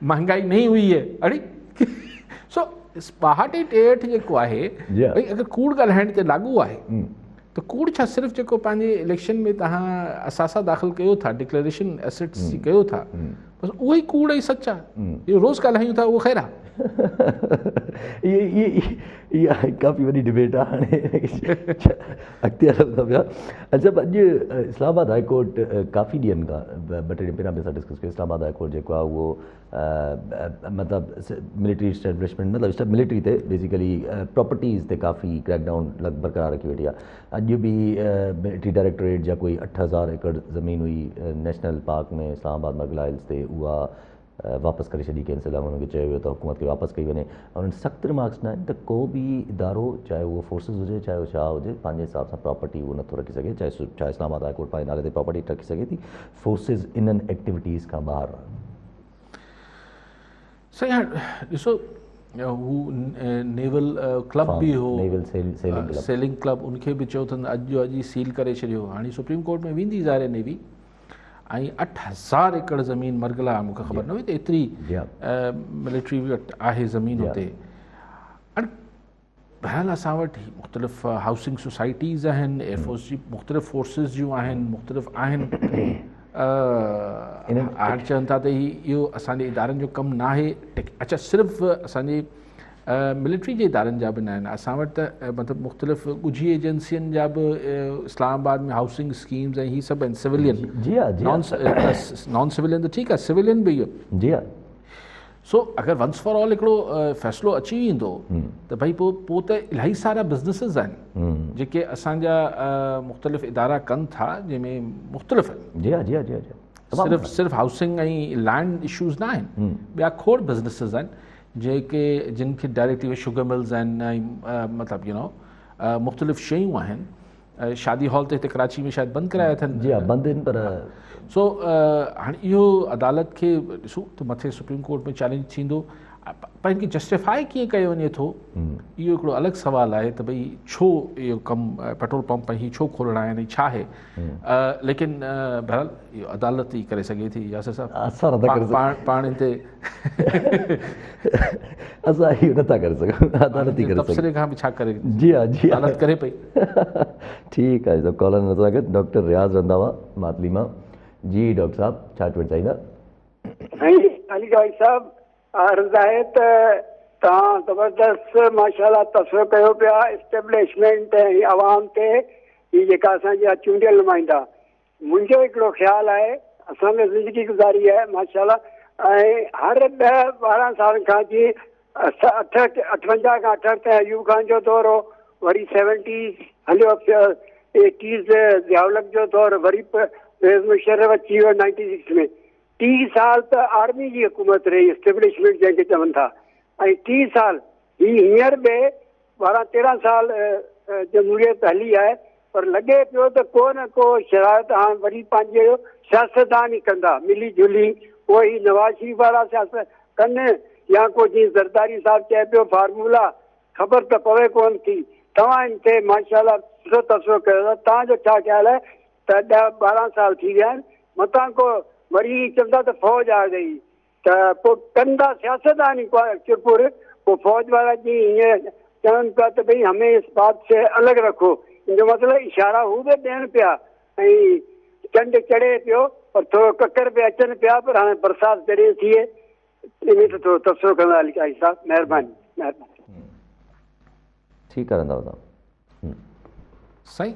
महंगाई नहीं हुई है, अरे सो 62 63 जेको आहे, भई अगरि कूड़ ॻाल्हाइण ते लागू आहे त कोड छा सिर्फ़ु जेको पंहिंजे इलेक्शन में तव्हां असासा दाख़िल कयो था, डिक्लेरेशन एसेट्स जी कयो था, बसि उहो ई कूड़ ऐं सच आहे, इहो रोज़ु ॻाल्हायूं था, उहो ख़ैरु आहे। ये काफ़ी वॾी डिबेट आहे हाणे अॻिते हलूं था पिया। अच्छा, अॼु इस्लामाबाद हाई कोर्ट काफ़ी ॾींहंनि खां ॿ टे ॾींहं पहिरियां बि असां डिस्कस कयो, इस्लामाबाद हाई कोर्ट जेको आहे उहो मतिलबु मिलिट्री इस्टेब्लिशमेंट मतिलबु मिलिट्री ते बेसिकली प्रॉपर्टीज़ ते काफ़ी क्रैकडाउन बरक़रार रखी वेठी आहे। अॼु बि मिलिट्री डायरेक्टोरेट जा कोई 8000 एकड़ ज़मीन हुई नेशनल पार्क में इस्लामाबाद मरगला हिल्स ते, उहा वापसि करे छॾी कैंसिल आहे। हुनखे चयो वियो त हुकूमत खे वापसि कई वञे। उन्हनि सख़्तु रिमार्क्स न आहिनि त को बि इदारो, चाहे उहो फोर्सिस हुजे चाहे उहो छा हुजे, पंहिंजे हिसाब सां प्रॉपर्टी उहो नथो रखी सघे। चाहे इस्लामाबाद हाई कोर्ट पंहिंजे नाले ते प्रॉपर्टी रखी सघे थी, फोर्सिस इन्हनि एक्टिविटीज़ खां ॿाहिरि। सही हाणे ॾिसो, हू नेवल क्लब बि हो, नेवल सेलिंग क्लब, उनखे बि चयो अथनि अॼु जो अॼु ई सील करे छॾियो। हाणे सुप्रीम कोर्ट में वेंदी ज़ाहिर नेवी, ऐं 8000 एकड़ ज़मीन मरगला, मूंखे ख़बर न हुई त एतिरी मिलिट्री वटि आहे ज़मीन हुते। हाणे बहरहाल असां वटि मुख़्तलिफ़ हाउसिंग सोसाइटीज़ आहिनि, एयरफोर्स जी मुख़्तलिफ़ फोर्सिस जूं आहिनि, मुख़्तलिफ़ आहिनि। हाणे चवनि था त इहो असांजे इदारनि जो कमु न आहे। अच्छा, सिर्फ़ु असांजे मिलिट्री जे इदारनि जा बि न आहिनि, असां वटि त मतिलबु मुख़्तलिफ़ ॻुझी एजेंसियुनि जा बि इस्लामाबाद में हाउसिंग स्कीम्स ऐं हीअ सभु आहिनि। सिविलियन, नॉन सिविलियन त ठीकु आहे, सिविलियन बि इहो। जी हा। सो अगरि वंस फॉर ऑल हिकिड़ो फ़ैसिलो अची वेंदो त भई पोइ त इलाही सारा बिज़नेसिस आहिनि जेके असांजा मुख़्तलिफ़ इदारा कनि था, जंहिंमें मुख़्तलिफ़ आहिनि। जी हा, जी हा, जी हा। सिर्फ़ु हाउसिंग ऐं लैंड इशूज़ न आहिनि, ॿिया खोड़ बिज़नेसिस आहिनि जेके जिन खे डायरेक्टली शुगर मिल्स आहिनि, ऐं मतिलबु मुख़्तलिफ़ शयूं आहिनि। शादी हॉल त हिते कराची में शायदि बंदि कराया अथनि। जी हा, बंदि आहिनि, पर सो हाणे इहो अदालत खे ॾिसूं त मथे सुप्रीम कोर्ट में चैलेंज थींदो। पर हिनखे जस्टिफाई कीअं कयो वञे थो, इहो हिकिड़ो अलॻि सुवालु आहे त भई छो इहो कमु पेट्रोल पंप ही छो खोलणा आहिनि, छा आहे। लेकिन बहरहाल इहो अदालत ई करे सघे थी। यासिर साहब पाण हिते असां इहो नथा करे सघूं, अदालत ई करे तबसरे खां बि छा करे। जी हा, जी अदालत करे पई। ठीकु आहे, कॉलर नज़र गॾु डॉक्टर रियाज़ रंधावा मातलीमा। जी डॉक्टर साहब, छा चवणु चाहींदा? अली भाई साहब, अर्ज़ आहे त तव्हां ज़बरदस्त माशाल्लाह तस्वीर कयो पिया इस्टेब्लिशमेंट ऐं आवाम ते, ही जेका असांजी चूंडियल नुमाइंदा। मुंहिंजो हिकिड़ो ख़्यालु आहे, असां में ज़िंदगी गुज़ारी आहे माशाल्लाह, ऐं हर 10-12 साल खां जीअं 58 खां 68 अयूब खान जो दौर हो, वरी 70s हलियो, 80s ज़ियाउल जो दौर, वरी मुशर्रफ अची वियो 96 में। 30 साल त आर्मी जी हुकूमत रही, इस्टेब्लिशमेंट जंहिंखे चवनि था, ऐं 30 साल हींअर बि 12-13 साल जमहूरियत हली आहे, पर लॻे पियो त को न को शराइत हाणे वरी पंहिंजो सियासतदान ई कंदा मिली जुली, कोई नवाज़ शरीफ़ वारा सियासत कनि या को जीअं ज़रदारी साहिबु चए पियो फार्मूला, ख़बर त पवे कोन थी। तव्हां हिन ते माशाल्लाह सुठो तस्वीर कयो था। तव्हांजो छा ख़्यालु आहे त 10-12 साल थी विया आहिनि, मथां को वरी चवंदा त फ़ौज आ गई, त पोइ कंदा सियासतदान ई चुपुर, पोइ फ़ौज वारा जी हीअं चवनि पिया त भई हमें इस बात से अलॻि रखो। इनजो मतिलबु इशारा हू बि ॾियनि पिया, ऐं चंड चढ़े पियो और थोरो ककर बि अचनि पिया, पर हाणे बरसाति जॾहिं थिए इन ते थोरो तस्वीर कंदा अली काई साहब, महिरबानी महिरबानी। ठीकु आहे रंधावा साहब। साईं,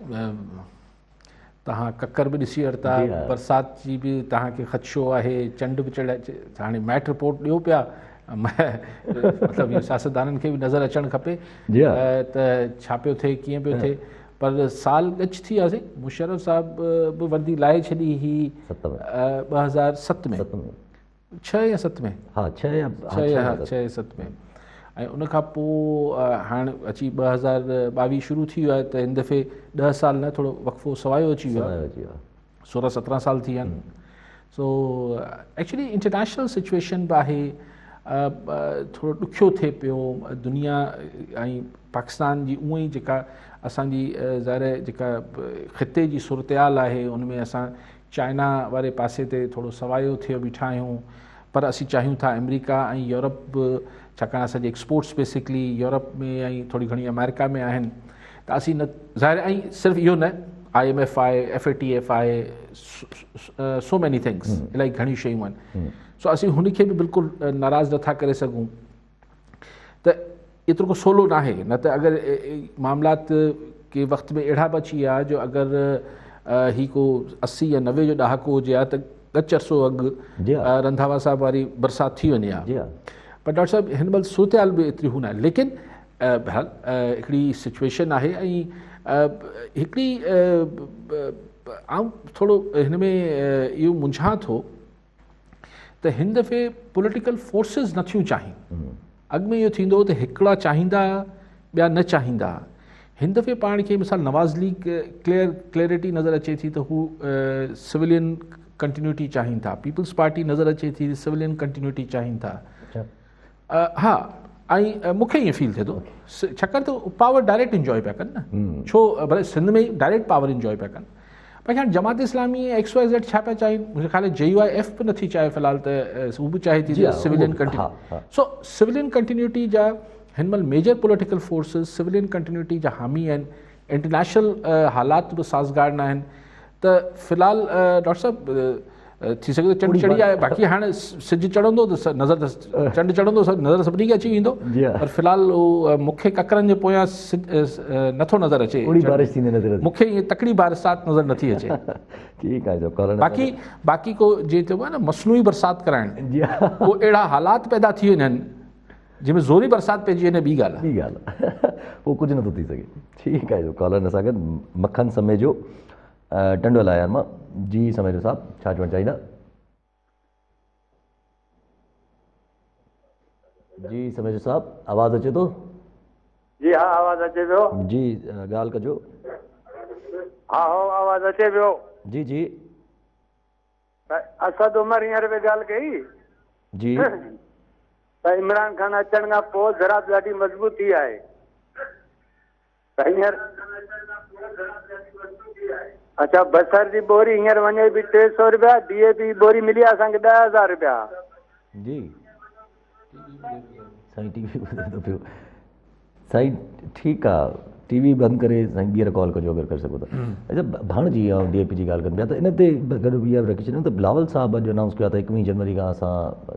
तव्हां ककर बि ॾिसी वरिता, बरसाति जी बि तव्हांखे ख़दशो आहे, चंड बि चढ़े, हाणे मैट रिपोर्ट ॾियो पिया। मतिलबु इहो सियासतदाननि खे बि नज़र अचणु खपे त छा पियो थिए, कीअं पियो थिए। पर साल ॻच थी वियासीं, मुशर्रफ साहिबु बि वर्दी लाहे छॾी ही 2007 में, 6 या 7 में, हा 6 या 7 में। ऐं उनखां पोइ हाणे अची 2022 शुरू थी वियो आहे, त हिन दफ़े 10 साल न थोरो वक़फ़ो सवायो अची वियो आहे, 16-17 साल थी विया आहिनि। सो एक्चुअली इंटरनेशनल सिचुएशन बि आहे, थोरो ॾुखियो थिए पियो दुनिया ऐं पाकिस्तान जी। उअं ई जेका असांजी ज़ाहिर जेका ख़िते जी सूरतहाल आहे, उनमें असां चाइना वारे पासे ते थोरो सवायो थियो बीठा आहियूं, पर असीं चाहियूं था अमेरिका ऐं यूरोप, छाकाणि असांजी एक्सपोर्ट्स बेसिकली यूरोप में ऐं थोरी घणी अमेरिका में आहिनि। त असीं न ज़ाहिर ऐं सिर्फ़ु इहो न IMF आहे FATF आहे सो मैनी थिंग्स इलाही घणी शयूं आहिनि सो असीं हुनखे बि बिल्कुलु नाराज़ नथा करे सघूं त एतिरो को सवलो न आहे न त अगरि मामलात के वक़्त में अहिड़ा बि अची विया जो अगरि ही को 80 या 90 जो ॾहाको हुजे हा त गच अरसो अॻु रंधावा साहिब वारी बरसाति थी वञे हा पर डॉक्टर साहिब हिन महिल सूरत बि एतिरी हू न आहे लेकिन बहरहाल हिकिड़ी सिचुएशन आहे ऐं हिकिड़ी आउं थोरो हिन में इहो मुंझां थो त हिन दफ़े पॉलिटिकल फोर्सिस नथियूं चाहिनि अॻु में इहो थींदो त हिकिड़ा चाहींदा ॿिया न चाहींदा हिन दफ़े पाण खे मिसाल नवाज़ लीग क्लैरिटी नज़र अचे थी त हू सिविलियन कंटिन्यूटी चाहिनि था पीपल्स पार्टी नज़र अचे थी सिविलियन कंटिन्यूटी चाहिनि था हा ऐं मूंखे ईअं फील थिए थो छाकाणि त पावर डायरेक्ट इंजॉय पिया कनि न छो भले सिंध में डायरेक्ट पावर इंजॉय पिया कनि पर हाणे जमात इस्लामी XYZ छा पिया चाहिनि मुंहिंजे ख़्याल JUIF बि नथी चाहे फ़िलहाल त हू बि चाहे थी सिविलियन कंटिन्यूटी सो सिविलियन कंटिन्यूटी जा हिन महिल major political forces civilian continuity जा हामी आहिनि इंटरनेशनल हालात बि साज़गार न आहिनि त फ़िलहाल डॉक्टर साहिब थी सघे थो चंड चढ़ी आहे बाक़ी हाणे सिज चढ़ंदो त नज़र चंड चढ़ंदो नज़र सभिनी खे अची वेंदो पर फ़िलहाल उहो मूंखे ककरनि जे पोयां नथो नज़र अचे मूंखे ईअं तकड़ी बरसाति नज़र नथी अचे ठीकु आहे बाक़ी को जीअं चइबो आहे न मसनूई बरसाति कराइण उहो अहिड़ा हालात पैदा थी वञनि जंहिंमें ज़ोरी बरसाति पइजी वञे ॿी ॻाल्हि आहे पोइ कुझु नथो थी सघे ठीकु आहे कॉलर असां गॾु मखन समय जो टंडोल आया मां जी समय जो साहब छा चवणु चाहींदा जी समय जो साहब आवाज़ अचे थो जी हा आवाज़ अचे पियो जी ॻाल्हि कजो हा हो आवाज़ अचे पियो जी जी असद उमर हींअर बि ॻाल्हि कई जी त इमरान खान अचण खां पोइ ज़रात ॾाढी मज़बूत थी आहे त हींअर अच्छा बसर जी बोरी हींअर वञे पई 300 रुपया DAP बोरी मिली आहे असांखे 10,000 रुपया जी साईं टीवी ॿुधे थो पियो साईं ठीकु आहे टीवी बंदि करे साईं ॿीहर कॉल कजो अगरि करे सघो त अच्छा भाण जी ऐं DAP जी ॻाल्हि कनि पिया त इन ते गॾु ॿीहर रखी छॾियूं त बिलावल साहब अॼु अनाउंस कयो आहे त 21 जनवरी खां असां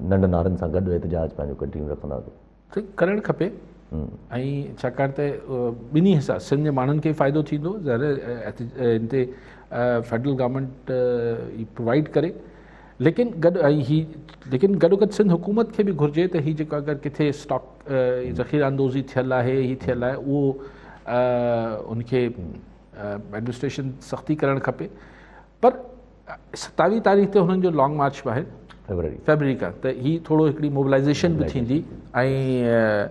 नंढ नारनि सां गॾु एतिजाज पंहिंजो कंटिन्यू रखंदासीं करणु खपे ऐं छाकाणि त ॿिन्ही हिसा सिंध जे माण्हुनि खे फ़ाइदो थींदो हिन ते फेडरल गवर्नमेंट प्रोवाइड करे लेकिन गॾोगॾु सिंध हुकूमत खे बि घुरिजे त हीअ जेको अगरि किथे स्टॉक ज़ख़ीरा अंदोज़ी थियल आहे हीअ थियल आहे उहो उनखे एडमिनिस्ट्रेशन सख़्ती करणु खपे पर 27 तारीख़ ते हुननि जो लॉन्ग मार्च बि आहे फेबररी खां त हीअ थोरो हिकिड़ी मोबिलाइज़ेशन बि थींदी ऐं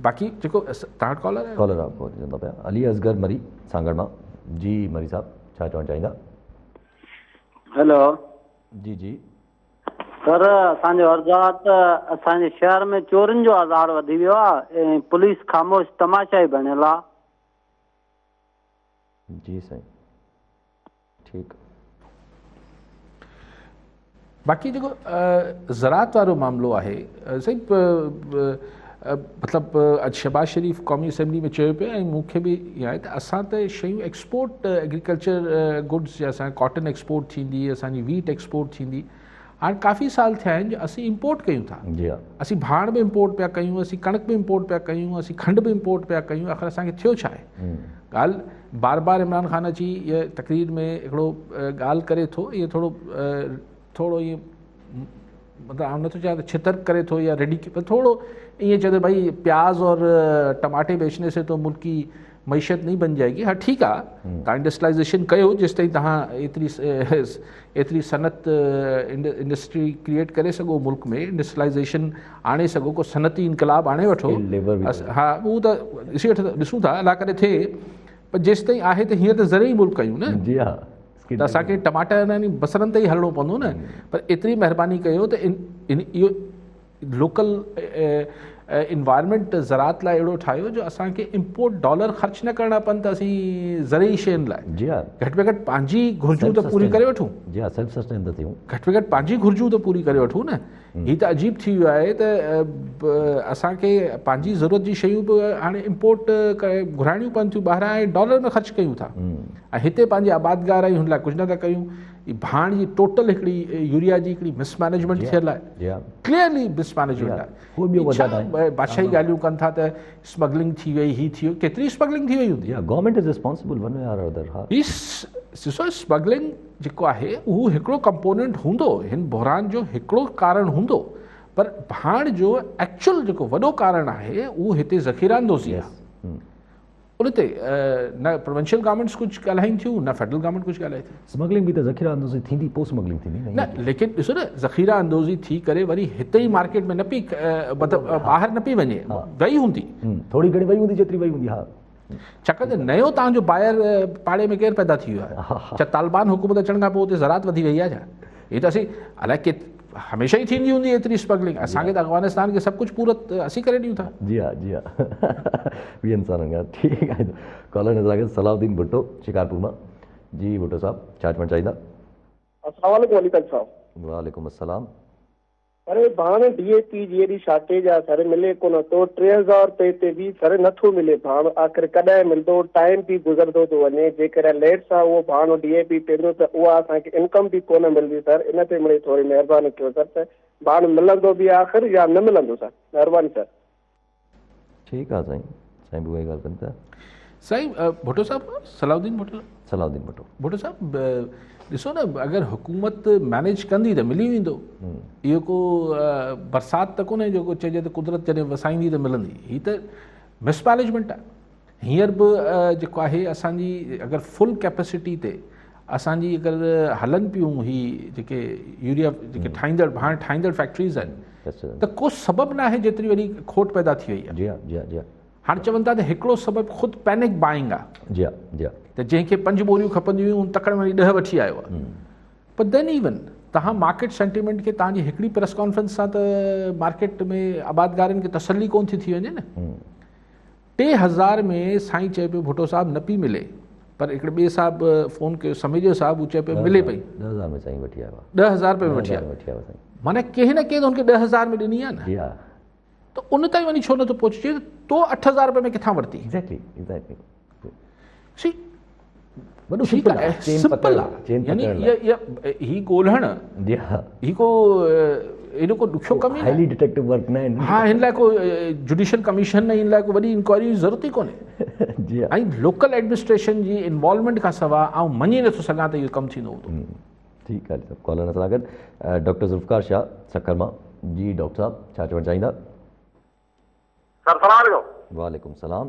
बाक़ी जेको तव्हां कॉलर चवंदा पिया अली असगर मरी सांगड़ मां जी मरी साहब छा चवणु चाहींदा हेलो जी जी सर असांजो अर्ज़ु आहे त असांजे शहर में चोरियुनि जो आज़ार वधी वियो आहे ऐं पुलिस ख़ामोश तमाशा ई बणियल आहे जी साईं ठीकु बाक़ी जेको ज़रात वारो मामिलो आहे साईं मतिलबु अॼु शहबाज शरीफ़ क़ौमी असेंबली में चयो पियो ऐं मूंखे बि इहा आहे त असां त शयूं एक्सपोर्ट एग्रीकल्चर गुड्स या असांखे कॉटन एक्सपोर्ट थींदी असांजी वीट एक्सपोर्ट थींदी हाणे काफ़ी साल थिया आहिनि जो असीं इम्पोर्ट कयूं था असीं भाण बि इम्पोर्ट पिया कयूं असीं कणिक बि इम्पोर्ट पिया कयूं असीं खंड बि इम्पोर्ट पिया कयूं आख़िर असांखे थियो छा आहे ॻाल्हि बार बार इमरान ख़ान अची इहा तक़रीर में हिकिड़ो ॻाल्हि करे थो इहो थोरो ईअं मतिलबु आउं नथो चाहियां त छितर करे थो या रेडी थोरो ईअं चए थो भाई प्याज और टमाटे बेचने से तो मुल्क की मीशत नहीं बन जाएगी हाँ ठीकु आहे तव्हां इंडस्ट्रियलाइज़ेशन कयो जेसि ताईं तव्हां एतिरी सनत इंडस्ट्री क्रिएट करे सघो मुल्क में इंडस्ट्रियलाइज़ेशन आणे सघो को सनती इनकलाब आणे वठो हा उहो त ॾिसूं था अला करे थिए पर जेसि ताईं आहे त हीअं त ज़रूरी मुल्क कयूं न जी हा त असांखे टमाटर बसरनि ते ई हलणो पवंदो न पर एतिरी महिरबानी कयो त इहो लोकल इन्वायरमेंट ज़रात लाइ अहिड़ो ठाहियो जो असांखे इम्पोर्ट डॉलर ख़र्च न करणा पवनि त असीं ज़रूरी शयुनि लाइ जी हा घटि में घटि पंहिंजी घुरिजूं त पूरी करे वठूं। जी हा सेल्फ सस्टेन त थियूं। घटि में घटि पंहिंजी घुरिजूं त पूरी करे वठूं न। हीअ त अजीब थी वियो आहे त असांखे पंहिंजी ज़रूरत जी शयूं बि हाणे इम्पोर्ट करे घुराइणियूं पवनि थियूं ॿाहिरां ऐं डॉलर में ख़र्च कयूं था ऐं हिते पंहिंजी आबादगार आई हुन लाइ कुझु न था कयूं। भाण जी टोटल हिकिड़ी यूरिया जी हिकिड़ी मिसमैनेजमेंट थियल आहे, क्लियरली मिसमैनेजमेंट आहे। बादशाही ॻाल्हियूं कनि था त स्मगलिंग थी वई, ही थी वियो, केतिरी स्मगलिंग थी वई हूंदी। Government is responsible one way और अदर। हा ॾिसो स्मगलिंग जेको आहे उहो हिकिड़ो कंपोनेंट हूंदो, हिन बहरान जो हिकिड़ो कारण हूंदो, पर भाण जो एक्चुअल जेको वॾो कारण आहे उहो हिते ज़ख़ीरा अंदोज़ी आहे। उन ते न प्रोविंशियल गवर्नमेंट्स कुझु ॻाल्हाइनि थियूं न फेडरल गवर्नमेंट कुझु ॻाल्हाए थी। स्मगलिंग बि त ज़ख़ीरा अंदोज़ी थींदी, पोइ स्मगलिंग थींदी न, लेकिन ॾिसो न ज़ख़ीरा अंदोज़ी थी करे वरी हिते ई मार्केट में न पई मतिलबु ॿाहिरि न पई वञे, वई हूंदी थोरी घणी वई हूंदी जेतिरी वई हूंदी। हा छाकाणि त नयो तव्हांजो ॿाहिरि पाड़े में केरु पैदा थी वियो आहे? छा तालिबान हुकूमत अचण खां पोइ हुते ज़रात वधी वई आहे छा? हीअ त असीं अलाए के हमेशह ई थींदी हूंदी एतिरी स्मगलिंग। असांखे त अफ़गानिस्तान खे सभु कुझु पूरत असीं करे ॾियूं था। जी हा जी हा ॿियनि इंसाननि खां ठीकु आहे। कॉलर नज़र सलाउद्दीन भुट्टो शिकारपुर मां। जी भुट्टो साहब छा चवणु चाहींदा? अस्सलाम वालेकुम अली साहब। वालेकुम अस्सलाम। अरे भाण DAP जी एॾी शार्टेज आहे सर, मिले कोन थो। 3000 रुपए ते बि सर नथो मिले भाण। आख़िर कॾहिं मिलंदो? टाइम बि गुज़रंदो थो वञे। जेकर लेट सां उहो भाण DAP पवंदो त उहा असांखे इनकम बि कोन मिलंदी सर। इन ते मिले थोरी महिरबानी कयो सर त भाण मिलंदो बि आख़िर या न मिलंदो सर? महिरबानी सर। ठीकु आहे साईं, साईं बि उहा ई ॻाल्हि कनि था। साईं भुट्टो साहब, सलाउद्दीन भुट्टो भुट्टो साहब ॾिसो न, अगरि हुकूमत मैनेज कंदी त मिली वेंदो। इहो को बरसाति त कोन्हे जेको चइजे त कुदरत जॾहिं वसाईंदी त मिलंदी। हीअ त मिसमैनेजमेंट आहे। हींअर बि जेको आहे असांजी अगरि फुल कैपेसिटी ते असांजी अगरि हलनि पियूं ही जेके यूरिया जेके ठाहींदड़ भाण ठाहींदड़ फैक्ट्रीज़ आहिनि त को सबबु न आहे जेतिरी वॾी खोट पैदा थी वई आहे। जी हा जी हा जी हा। हाणे चवनि था त हिकिड़ो सबबु ख़ुदि पैनिक बाइंग आहे। जी हा जी हा। त जंहिंखे 5 बोरियूं खपंदियूं हुयूं तकड़ि वञी 10 वठी आयो आहे। पर देन इवन तव्हां मार्केट सेंटिमेंट खे तव्हांजी हिकिड़ी प्रेस कॉन्फ्रेंस सां त मार्केट में आबादगारनि खे तसली कोन थी वञे न। 3000 में साईं चए पियो भुट्टो साहब न पई मिले, पर हिकिड़े ॿिए साहब फ़ोन कयो समेजो साहब, हू चए पियो मिले पई। 10,000 में साईं वठी आयो। 10,000 रुपए में वठी आयो। माना कंहिं न कंहिं त हुनखे 10,000 में ॾिनी आहे न। त उन ताईं वञी छो नथो पहुचे? तो 8,000 रुपए में किथां वरिती? एग्ज़ैक्टली सिंपल आहे। यानी ही ॻोल्हण ही को एॾो को ॾुखियो कमु हाईली डिटेक्टिव वर्क न आहे। हा, हिन लाइ को जुडिशियल कमीशन न, हिन लाइ को वॾी इंक्वायरी जी ज़रूरत ई कोन्हे। जी ऐं लोकल एडमिनिस्ट्रेशन जी इन्वॉल्वमेंट खां सवाइ आउं मञी नथो सघां त इहो कमु थींदो हूंदो। ठीकु आहे। कॉलर सां गॾु डॉक्टर ज़ुल्फ़कार शाह सखर मां। जी डॉक्टर साहब छा चवणु चाहींदा? सर सलाम अलैकुम। वालेकुम सलाम।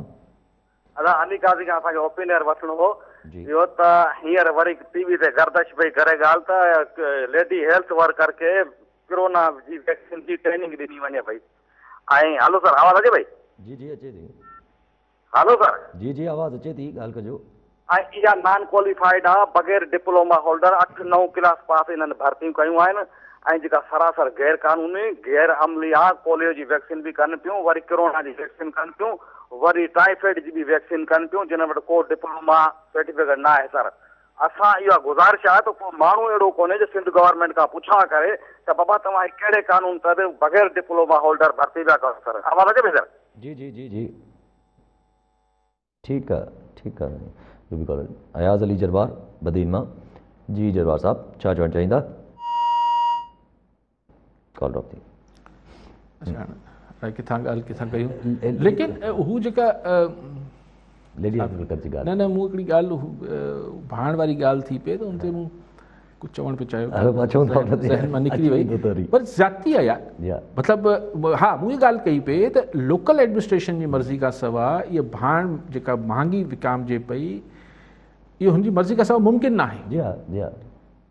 अदा अली काज़ी खां असांखे ओपिनियन वठिणो हो। इहो त हींअर वरी टीवी ते गर्दश पई करे ॻाल्हि त लेडी हेल्थ वर्कर खे कोरोना जी वैक्सीन जी ट्रेनिंग ॾिनी वञे पई। ऐं हलो सर आवाज़ अचे पई? जी जी अचे थी। हलो सर। जी जी आवाज़ अचे थी, ॻाल्हि कजो। ऐं इहा नॉन क्वालिफाइड आहे, बग़ैर डिप्लोमा होल्डर 8-9 क्लास पास इन्हनि भर्तियूं कयूं आहिनि। ऐं जेका सरासर गैर कानूनी गैर अमली आहे, पोलियो जी वैक्सीन बि कनि पियूं, वरी कोरोना जी वैक्सीन कनि पियूं, वरी टाइफाइड जी बि वैक्सीन कनि पियूं, जिन वटि को डिप्लोमा सर्टिफिकेट न आहे। सर असां इहा गुज़ारिश आहे त को माण्हू अहिड़ो कोन्हे जो सिंध गवर्नमेंट खां पुछा करे त बाबा तव्हां कहिड़े कानून तहत बग़ैर डिप्लोमा होल्डर भर्ती पिया करो। सर आवाज़ अचे पई? सर जी जी जी जी ठीकु आहे ठीकु आहे। ॿियो बि कॉल अयाज़ अली जरबार बदीन मां। जी जरबार साहब छा चवणु चाहींदा? कॉल ड्रॉप थी। अच्छा किथां ॻाल्हि किथां कयूं, लेकिन हू जेका लेडी एडवोकेट जी ॻाल्हि न मूं हिकिड़ी ॻाल्हि भाण वारी ॻाल्हि थी पई त उन ते मूं कुझु चवणु पियो चाहियो, ज़हन मां निकिरी वई, पर ज़ाती आहे यार। मतिलबु हा मूं इहा ॻाल्हि कई पई त लोकल एडमिनिस्ट्रेशन जी मर्ज़ी खां सवाइ इहा भाण जेका महांगी विकामजे पई इहो हुनजी मर्ज़ी खां सवाइ मुमकिन न आहे। जी हा जी हा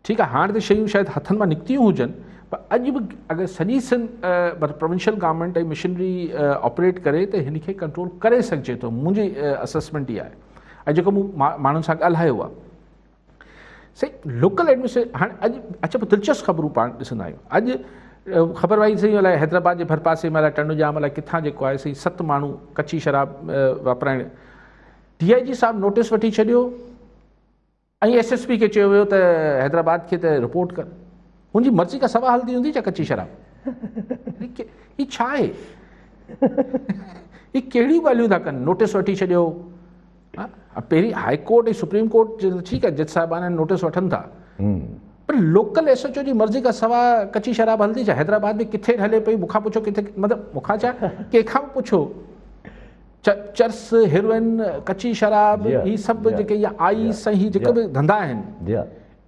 ठीकु आहे। हाणे त शयूं शायदि हथनि मां निकितियूं हुजनि, पर अॼु बि अगरि सॼी प्रोविंशियल गवर्नमेंट ऐं मिशनरी ऑपरेट करे त हिन खे कंट्रोल करे सघिजे थो। मुंहिंजी असेसमेंट इहा आहे। ऐं जेको मूं माण्हुनि सां ॻाल्हायो आहे सही लोकल एडमिनिस्ट्रेशन। हाणे अॼु अच्छा पोइ दिलचस्प ख़बरूं पाण ॾिसंदा आहियूं। अॼु ख़बर पई सही अलाए हैदराबाद जे भरपासे में अलाए टंडुजाम अलाए किथां जेको आहे सही 7 माण्हू कची शराब वापराइण DIG साहब नोटिस वठी छॾियो ऐं SSP खे चयो वियो त हैदराबाद खे त रिपोर्ट कर। हुनजी मर्ज़ी खां सवा हलंदी हूंदी छा कची शराब? ही छा आहे? ही कहिड़ियूं ॻाल्हियूं था कनि? नोटिस वठी छॾियो। पहिरीं हाई कोर्ट ऐं सुप्रीम कोर्ट ठीकु आहे जज साहिबान नोटिस वठनि था, पर लोकल SHO जी मर्ज़ी खां सवा कची शराब हलंदी छा? हैदराबाद में किथे हले पई मूंखां पुछो, किथे मतिलबु मूंखां छा कंहिंखां बि पुछो, चर्स, हेरोइन, कची शराब, ही सभु जेके इहा आइस ऐं ही जेके बि धंधा आहिनि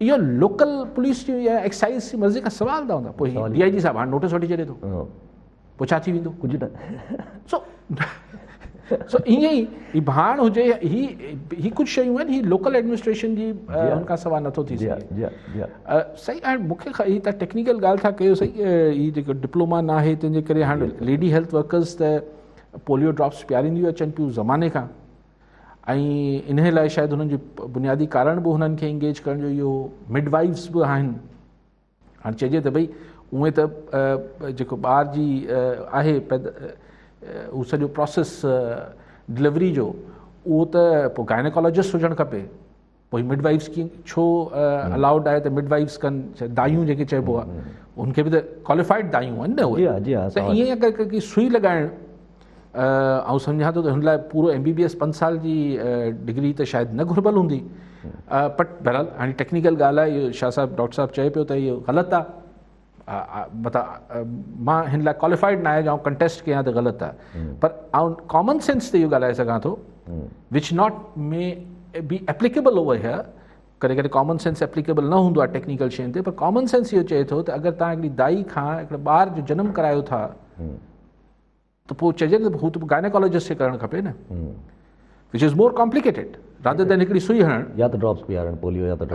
इहो लोकल पुलिस जी या एक्साइज़ जी मर्ज़ी खां सवा हलंदा हूंदा। पोइ DIG साहब हाणे नोटिस वठी छॾे थो, पोइ छा थी वेंदो? कुझु न। सो ईअं ई भाण हुजे, ही कुझु शयूं आहिनि, ही लोकल एडमिनिस्ट्रेशन जी हुनखां सवाइ नथो थी सघे। सही हाणे मूंखे ही तव्हां टेक्निकल ॻाल्हि था कयो सही, ही जेको डिप्लोमा न आहे तंहिंजे करे हाणे लेडी हेल्थ वर्कर्स त पोलियो ड्रॉप्स पियारींदियूं अचनि पियूं ज़माने खां, ऐं इन लाइ शायदि हुननि जो बुनियादी कारण बि हुननि खे इंगेज करण जो इहो मिडवाइफ्स बि आहिनि। हाणे चइजे त भई उहे त जेको ॿार जी आहे हू सॼो प्रोसेस डिलीवरी जो उहो त पोइ गायनेकोलॉजिस्ट हुजणु खपे। पोइ मिडवाइफ्स कीअं छो अलाउड आहे त मिडवाइफ्स कनि? दायूं जेके चइबो आहे उनखे बि त क्वालिफाइड दायूं आहिनि न उहे। त ईअं अगरि सुई लॻाइण ऐं सम्झां थो त हुन लाइ पूरो MBBS 5 साल जी डिग्री त शायदि न घुर्बल हूंदी, बट बहरहाल हाणे टेक्निकल ॻाल्हि आहे। इहो शाह साहब डॉक्टर साहब चए पियो त इहो ग़लति आहे, मतिलबु मां हिन लाइ क्वालिफाइड न आहियां, कंटेस्ट कयां त ग़लति आहे, पर आउं कॉमन सेंस ते इहो ॻाल्हाए सघां थो which not may be applicable over here. कॾहिं कॾहिं कॉमन सेंस एप्लीकेबल न हूंदो आहे टेक्निकल शयुनि ते, पर कॉमन सेंस इहो चए थो त अगरि तव्हां हिकिड़ी दाई खां हिकिड़े ॿार जो जनमु करायो था त पोइ चइजे न हू त गायनेकोलॉजिस्ट खे करणु खपे न, which is more complicated rather than हिकिड़ी सुई हणणु या त ड्रॉप्स पियारणु पोलियो या त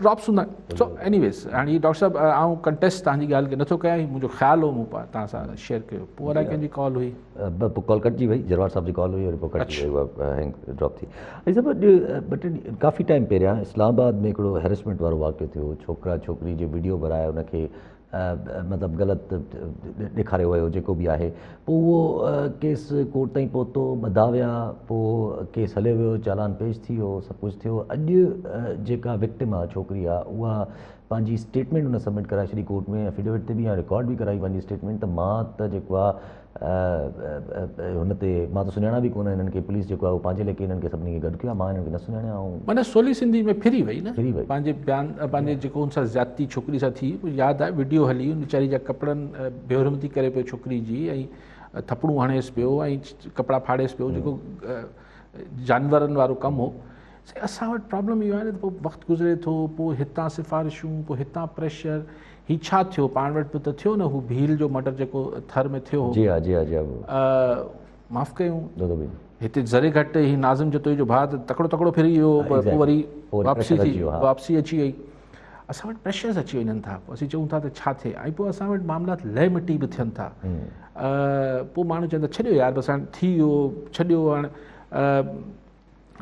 ड्रॉप्स हूंदा। सो एनीवेज़ हाणे ही डॉक्टर साहब आउं कंटेस्ट तव्हांजी ॻाल्हि खे नथो कयां, मुंहिंजो ख़्यालु हो मूं तव्हां सां शेयर कयो। पोइ अलाए कंहिंजी कॉल हुई, कॉल कटिजी वई, जरवार साहब जी कॉल हुई और पोइ कटिजी वई, उहा हैंग ड्रॉप थी। ऐं सभु काफ़ी टाइम पहिरियां इस्लामाबाद में हिकिड़ो हैरेसमेंट वारो वाक़ियो थियो, छोकिरा छोकिरी जो वीडियो भराए उनखे मतिलबु ग़लति ॾेखारियो वियो जेको बि आहे। पोइ उहो केस कोर्ट ताईं पहुतो, ॿधा विया, पोइ केस हलियो वियो, चालान पेश थी वियो, सभु कुझु थियो। अॼु जेका विक्टिम आहे छोकिरी आहे उहा पंहिंजी स्टेटमेंट हुन सबमिट कराए छॾी कोर्ट में, एफिडेविट ते बि ऐं रिकॉर्ड बि कराई पंहिंजी स्टेटमेंट, त मां त जेको आहे हुन ते मां त सुञाणा बि कोन हिननि खे, पुलिस जेको आहे उहो पंहिंजे लेखे हिननि खे सभिनी खे गॾु कयो आहे, मां हिननि खे न सुञाणिया। ऐं माना सोली सिंधी में फिरी वई न, फिरी वई पंहिंजे बयान, पंहिंजे जेको हुन सां ज़्यादती छोकिरी सां थी, यादि आहे वीडियो हली, वीचारी जा कपिड़नि बेहरमती करे पियो छोकिरी जी, ऐं थपड़ूं हणेसि पियो ऐं कपिड़ा फाड़ेसि पियो, जेको जानवरनि वारो कमु हो। असां वटि प्रॉब्लम इहो आहे न त पोइ वक़्तु गुज़रे थो, पोइ हितां सिफ़ारिशूं, पोइ हितां प्रेशर, ही छा थियो? पाण वटि बि त थियो न हू भील जो मर्डर जेको थर में थियो, जी हा जी हा जी हा, माफ़ु कयूं हिते ज़रे घटि ही नाज़िम जतोई जो भाउ त तकिड़ो तकिड़ो फिरी वियो, पोइ वरी वापसी अची वई। असां वटि प्रेशर्स अची वञनि था, पोइ असीं चऊं था त छा थिए, ऐं पोइ असां वटि मामलात लह मिटी बि थियनि था। पोइ माण्हू चवनि था छॾियो यार बसि हाणे थी वियो, छॾियो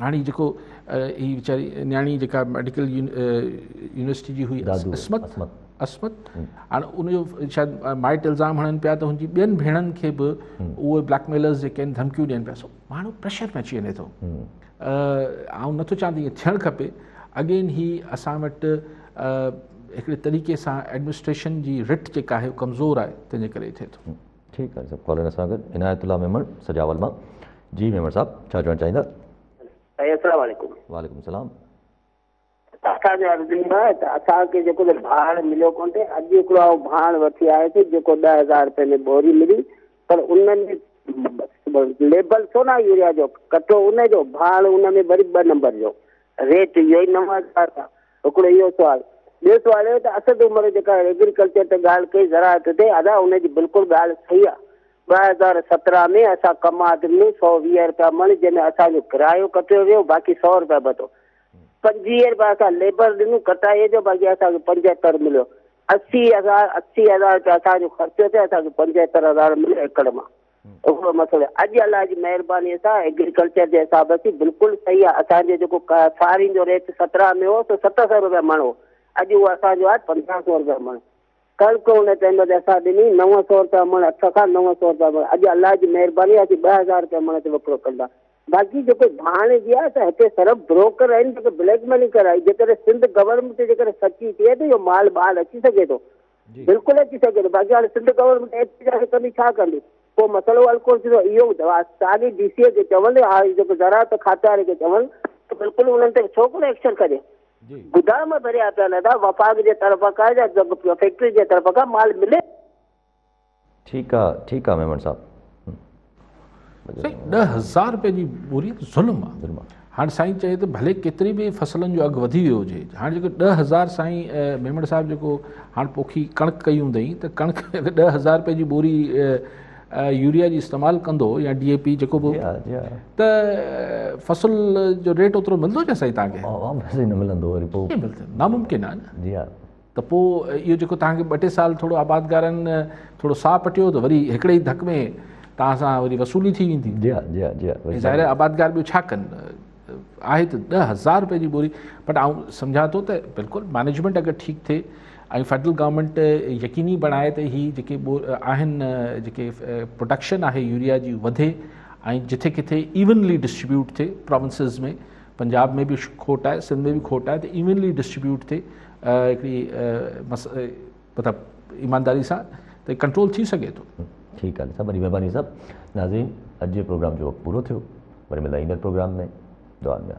हाणे जेको ही वीचारी न्याणी जेका मेडिकल यूनिवर्सिटी जी हुई असमत, हाणे उनजो शायदि माइट इल्ज़ाम हणनि पिया त हुनजी ॿियनि भेणनि खे बि उहे ब्लैकमेलर्स जेके आहिनि धमकियूं ॾियनि पिया। सो माण्हू प्रेशर में अची वञे थो। आउं नथो चाहियां त ईअं थियणु खपे। अगेन ही असां वटि हिकिड़े तरीक़े सां एडमिनिस्ट्रेशन जी रिट जेका आहे कमज़ोर आहे, तंहिंजे करे थिए थो। ठीकु आहे, सभु कॉलर सां गॾु इनायतुल्लाह मेमण सजावल मां। जी मेमण साहब छा चवणु चाहींदा? अस्सलाम वालेकुम। वालेकुम सलाम। असांजो अर्ज़ु आहे त असांखे जेको भाण मिलियो कोन थिए, अॼु हिकिड़ो भाण वठी आयोसीं जेको 10,000 रुपए में बोरी मिली, पर उनमें लेबल छो न यूरिया जो कटो उनजो, भाण उन में वरी 2 नंबर जो, रेट इहो ई 9,000 आहे। हिकिड़ो इहो सुवाल। ॿियो सुवाल इहो त असद उमिरि जेका एग्रीकल्चर ते ॻाल्हि कई ज़राअत ते, अदा उनजी बिल्कुलु ॻाल्हि सही आहे। 2017 में असां कमाद में 120 रुपया मण, जंहिंमें असांजो किरायो कटियो वियो, बाक़ी 100 रुपया बचो। 25 रुपया असां लेबर ॾिनूं कटाईअ जो, बाक़ी असांखे 75 मिलियो। 80,000 रुपया असांजो ख़र्चो थियो, असांखे 75,000 मिलियो एकड़ मां। हिकिड़ो मसइलो अॼु अलाह जी महिरबानी सां एग्रीकल्चर जे हिसाब सां बिल्कुलु सही आहे। असांजो जेको साड़ियुनि जो रेट 17 में हो त 700 रुपया मण हो, अॼु उहो असांजो आहे 1500 रुपया मण। कणिक हुन टाइम ते असां ॾिनी 900 रुपया मण, 8 खां 900 रुपया मण। अॼु अलाह जी महिरबानी आहे कि 2000 रुपया मण ते विकिरो कंदा। बाक़ी जेको भाण जी आहे त हिते सिर्फ़ु ब्रोकर आहिनि जेके ब्लैकमेलिंग कराई। जेकॾहिं सिंध गवर्नमेंट जेकॾहिं सची थिए त इहो माल ॿाहिरि अची सघे थो, बिल्कुलु अची सघे थो। बाक़ी हाणे सिंध गवर्नमेंट एतिरी कंदी छा कंदी, पोइ मसइलो हल कोन थींदो। इहो साॻी DCA खे चवनि, हाणे जेको ज़राअत खाते वारे खे चवनि त बिल्कुलु उन्हनि ते छो कोन एक्शन करे। गुदाम भरिया पिया नथा, वफ़ाक़ जे तरफ़ खां या फैक्ट्री जे तरफ़ खां माल मिले। ठीकु आहे मेमन साहब। साईं 10,000 रुपए जी बोरी ज़ुल्म आहे। हाणे साईं चए त भले केतिरी बि फसलनि जो अघु वधी वियो हुजे, हाणे जेको 10,000 साईं मेमण साहिबु जेको हाणे पोखी कणिक कई हूंदई त कणिक 10,000 रुपए जी बोरी यूरिया जी इस्तेमालु कंदो या DAP जेको बि, त फसल जो रेट ओतिरो मिलंदो छा साईं तव्हांखे? न मिलंदो, वरी पोइ नामुमकिन आहे न। जी हा। त पोइ इहो जेको तव्हांखे 2-टे साल थोरो आबादगारनि थोरो साह पटियो त वरी हिकिड़े ई धक में तव्हां सां वरी वसूली थी वेंदी। जी हा। ज़ाहिर आबादगार ॿियो छा कनि, आहे त 10,000 रुपए जी बोरी। बट आउं सम्झां थो त बिल्कुलु मैनेजमेंट अगरि ठीकु थिए ऐं फेडरल गवर्नमेंट यकीनी बणाए त ही जेके आहिनि जेके प्रोडक्शन आहे यूरिया जी वधे ऐं जिथे किथे इवनली डिस्ट्रीब्यूट थिए। प्रोविंसिस में पंजाब में बि खोट आहे, सिंध में बि खोट आहे, त इवनली डिस्ट्रीब्यूट थिए हिकिड़ी मतिलबु ईमानदारी सां त कंट्रोल थी सघे थो। ठीकु आहे साहब, वॾी महिरबानी साहब। नाज़रीन, अॼु जे प्रोग्राम जो वक़्तु पूरो थियो, वरी मिलंदा ईंदड़ प्रोग्राम में। दुआ में।